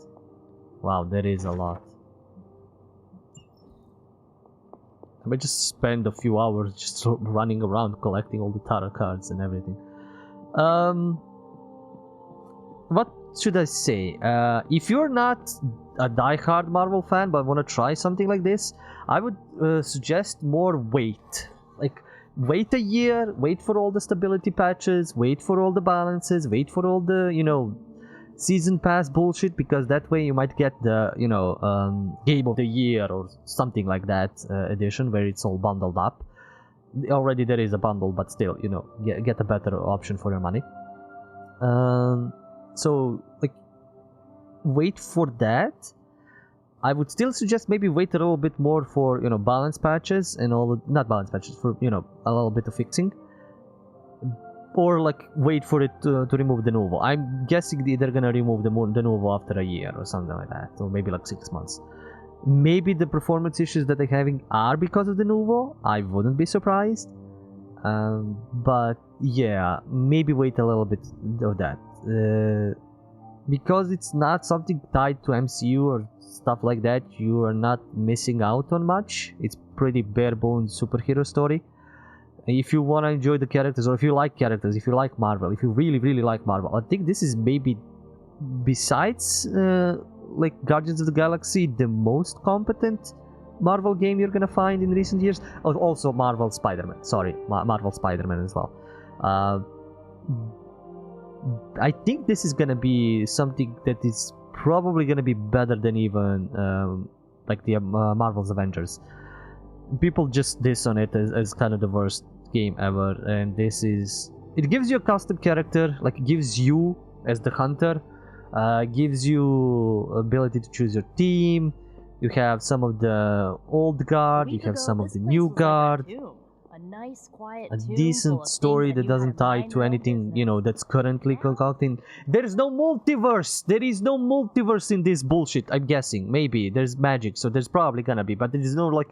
[SPEAKER 1] wow, there is a lot. I might just spend a few hours just running around collecting all the tarot cards and everything. What should I say? If you're not a die-hard Marvel fan but want to try something like this, I would suggest more wait. Like, wait a year, wait for all the stability patches, wait for all the balances, wait for all the, you know, season pass bullshit, because that way you might get the, you know, game of the year or something like that edition where it's all bundled up. Already there is a bundle, but still, you know, get a better option for your money. So, like, wait for that. I would still suggest maybe wait a little bit more for, you know, balance patches and all, not balance patches, for, you know, a little bit of fixing. Or, like, wait for it to remove Denuvo. I'm guessing they're gonna remove the Denuvo after a year or something like that, or maybe like 6 months. Maybe the performance issues that they're having are because of Denuvo. I wouldn't be surprised. But yeah, maybe wait a little bit of that. Because it's not something tied to MCU or stuff like that, you are not missing out on much. It's pretty bare bones superhero story. If you want to enjoy the characters, or if you like characters, if you like Marvel, if you really like Marvel, I think this is maybe, besides like Guardians of the Galaxy, the most competent Marvel game you're gonna find in recent years. Oh, also Marvel Spider-Man, sorry, Marvel Spider-Man as well. I think this is gonna be something that is probably gonna be better than even like the Marvel's Avengers. People just diss on it as kind of the worst game ever, and this is, it gives you a custom character, like it gives you as the hunter, gives you ability to choose your team. You have some of the old guard, you have some of the new guard.
[SPEAKER 12] A nice, quiet
[SPEAKER 1] a decent story that doesn't tie to anything, you know, that's currently concocting. There is no multiverse. There is no multiverse in this bullshit. I'm guessing. Maybe there's magic, so there's probably gonna be, but there is no, like,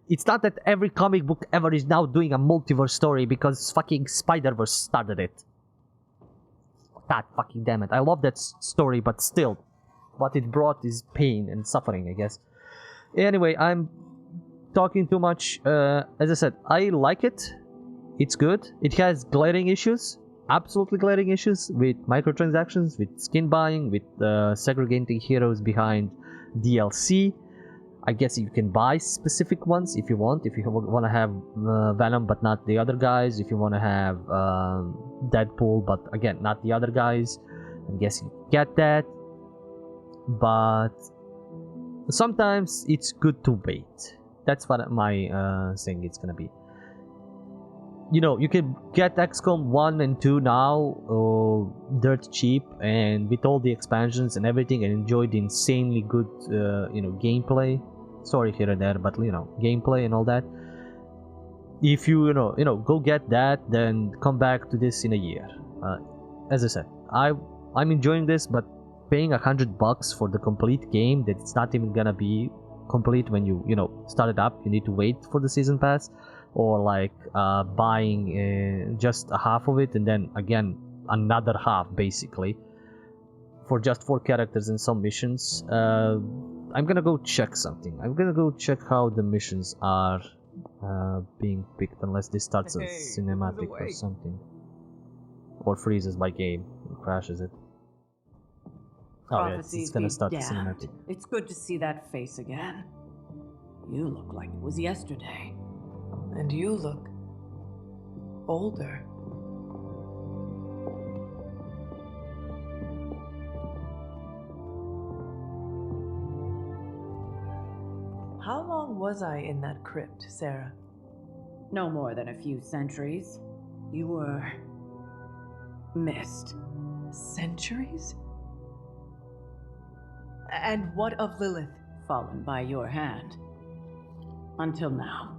[SPEAKER 1] it's not that every comic book ever is now doing a multiverse story because fucking Spider-Verse started it. God fucking damn it. I love that story, but still, what it brought is pain and suffering, I guess. Anyway, I'm talking too much. As I said, I like it. It's good. It has glaring issues, absolutely glaring issues with microtransactions, with skin buying, with segregating heroes behind DLC. I guess you can buy specific ones if you want. If you want to have Venom but not the other guys. If you want to have Deadpool but again not the other guys. I guess you get that. But sometimes it's good to wait. That's what my thing is gonna be. You know, you can get XCOM 1 and 2 now dirt cheap and with all the expansions and everything, and enjoy the insanely good gameplay. Sorry here and there, but gameplay and all that. If you go get that, then come back to this in a year. As I said, I'm enjoying this, but paying $100 for the complete game that it's not even gonna be complete when you start it up. You need to wait for the season pass, or like buying just a half of it and then again another half basically for just 4 characters and some missions. I'm gonna go check something. I'm gonna go check how the missions are being picked, unless this starts a cinematic or something, or freezes my game and crashes it. Oh yeah, it's gonna start the cinematic.
[SPEAKER 11] It's good to see that face again. You look like it was yesterday.
[SPEAKER 13] And you look older. How long was I in that crypt, Sarah?
[SPEAKER 11] No more than a few centuries. You were missed.
[SPEAKER 13] Centuries? And what of Lilith?
[SPEAKER 11] Fallen by your hand. Until now.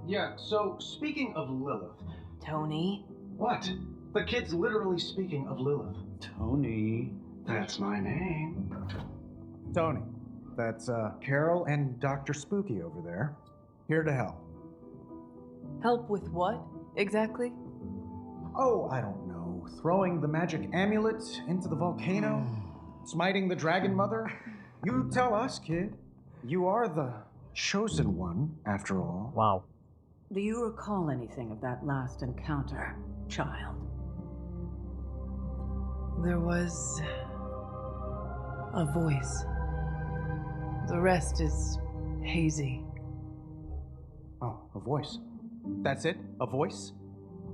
[SPEAKER 8] Yeah, so speaking of Lilith.
[SPEAKER 13] Tony?
[SPEAKER 8] What? The kid's literally speaking of Lilith. Tony. That's my name.
[SPEAKER 7] Tony. That's Carol and Dr. Spooky over there. Here to help.
[SPEAKER 13] Help with what, exactly?
[SPEAKER 7] Oh, I don't know. Throwing the magic amulet into the volcano? Smiting the Dragon Mother? You tell us, kid. You are the chosen one, after all.
[SPEAKER 1] Wow.
[SPEAKER 11] Do you recall anything of that last encounter, child?
[SPEAKER 13] There was a voice. The rest is hazy.
[SPEAKER 7] Oh, a voice. That's it? A voice?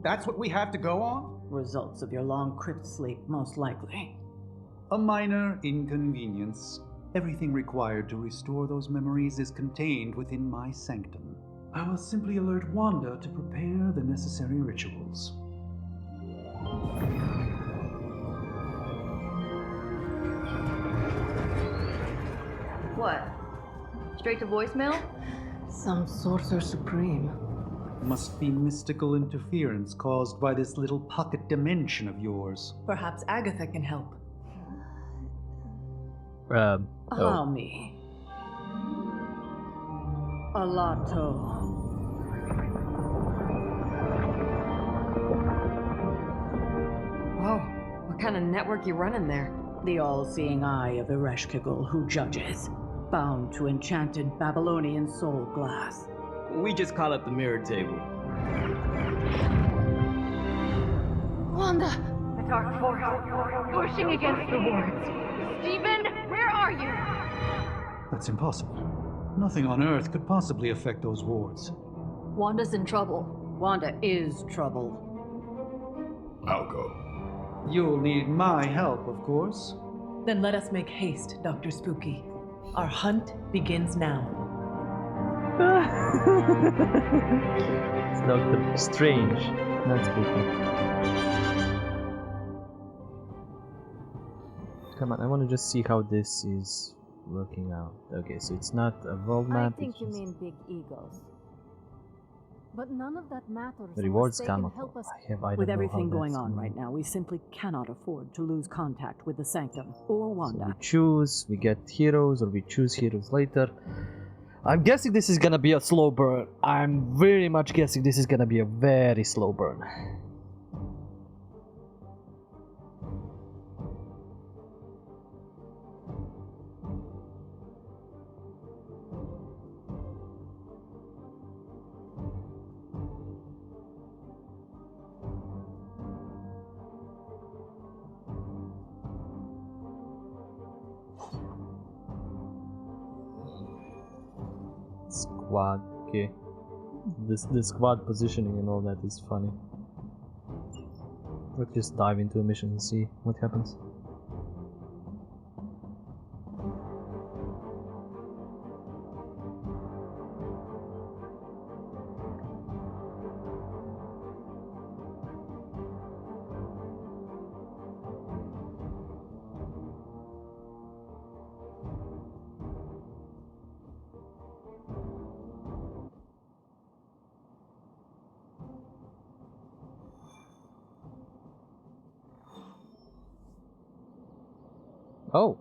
[SPEAKER 7] That's what we have to go on?
[SPEAKER 11] Results of your long crypt sleep, most likely.
[SPEAKER 16] A minor inconvenience. Everything required to restore those memories is contained within my sanctum. I will simply alert Wanda to prepare the necessary rituals.
[SPEAKER 12] What? Straight to voicemail?
[SPEAKER 13] Some Sorcerer Supreme.
[SPEAKER 16] Must be mystical interference caused by this little pocket dimension of yours.
[SPEAKER 13] Perhaps Agatha can help.
[SPEAKER 11] Allow me. Alato.
[SPEAKER 10] Whoa, what kind of network you running there?
[SPEAKER 11] The all-seeing eye of Ereshkigal who judges, bound to enchanted Babylonian soul glass.
[SPEAKER 15] We just call it the mirror table.
[SPEAKER 4] Wanda! The dark force, pushing against the wards. Stephen, where are you?
[SPEAKER 16] That's impossible. Nothing on Earth could possibly affect those wards.
[SPEAKER 12] Wanda's in trouble.
[SPEAKER 11] Wanda is trouble.
[SPEAKER 2] I'll go.
[SPEAKER 16] You'll need my help, of course.
[SPEAKER 13] Then let us make haste, Dr. Spooky. Our hunt begins now.
[SPEAKER 1] It's Doctor Strange, not Spooky. Come on, I want to just see how this is working out. Okay, so it's not a world map.
[SPEAKER 10] I think you mean big egos. But none of that matters.
[SPEAKER 1] The rewards
[SPEAKER 10] unless they can
[SPEAKER 1] come
[SPEAKER 10] help us.
[SPEAKER 11] With everything going on right now, we simply cannot afford to lose contact with the Sanctum or Wanda.
[SPEAKER 1] So we choose, we get heroes, or we choose heroes later. I'm guessing this is gonna be a slow burn. I'm very much guessing this is gonna be a very slow burn. Quad, okay. This quad positioning and all that is funny. Let's just dive into a mission and see what happens. Oh!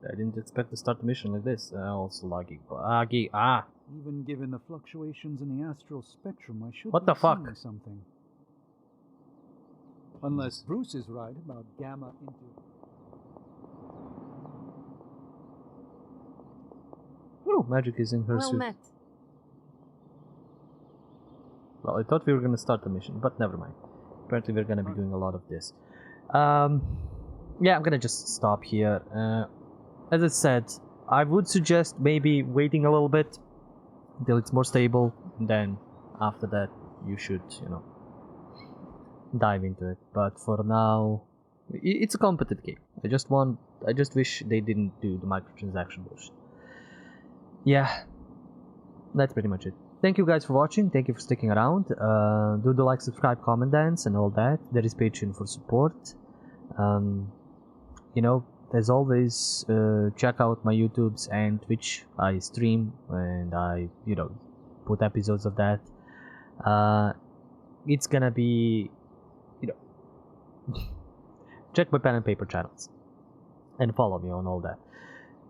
[SPEAKER 1] I didn't expect to start the mission like this. Also laggy.
[SPEAKER 16] Even given the fluctuations in the astral spectrum, I should
[SPEAKER 1] What the
[SPEAKER 16] be
[SPEAKER 1] fuck?
[SPEAKER 16] seeing something. Unless Bruce is right about gamma into...
[SPEAKER 1] Oh, Magic is in her
[SPEAKER 10] Well
[SPEAKER 1] suit.
[SPEAKER 10] met.
[SPEAKER 1] Well, I thought we were gonna start the mission, but never mind. Apparently we're gonna be doing a lot of this. Yeah, I'm gonna just stop here. As I said, I would suggest maybe waiting a little bit until it's more stable, and then after that you should, you know, dive into it. But for now, it's a competent game. I just wish they didn't do the microtransaction bullshit. Yeah, that's pretty much it. Thank you guys for watching. Thank you for sticking around. Do the like, subscribe, comment, dance, and all that. There is Patreon for support. You know, as always, check out my YouTubes and Twitch. I stream and I, you know, put episodes of that. It's gonna be, you know, check my pen and paper channels and follow me on all that.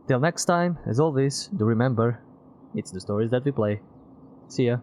[SPEAKER 1] Till next time, as always, do remember, it's the stories that we play. See ya.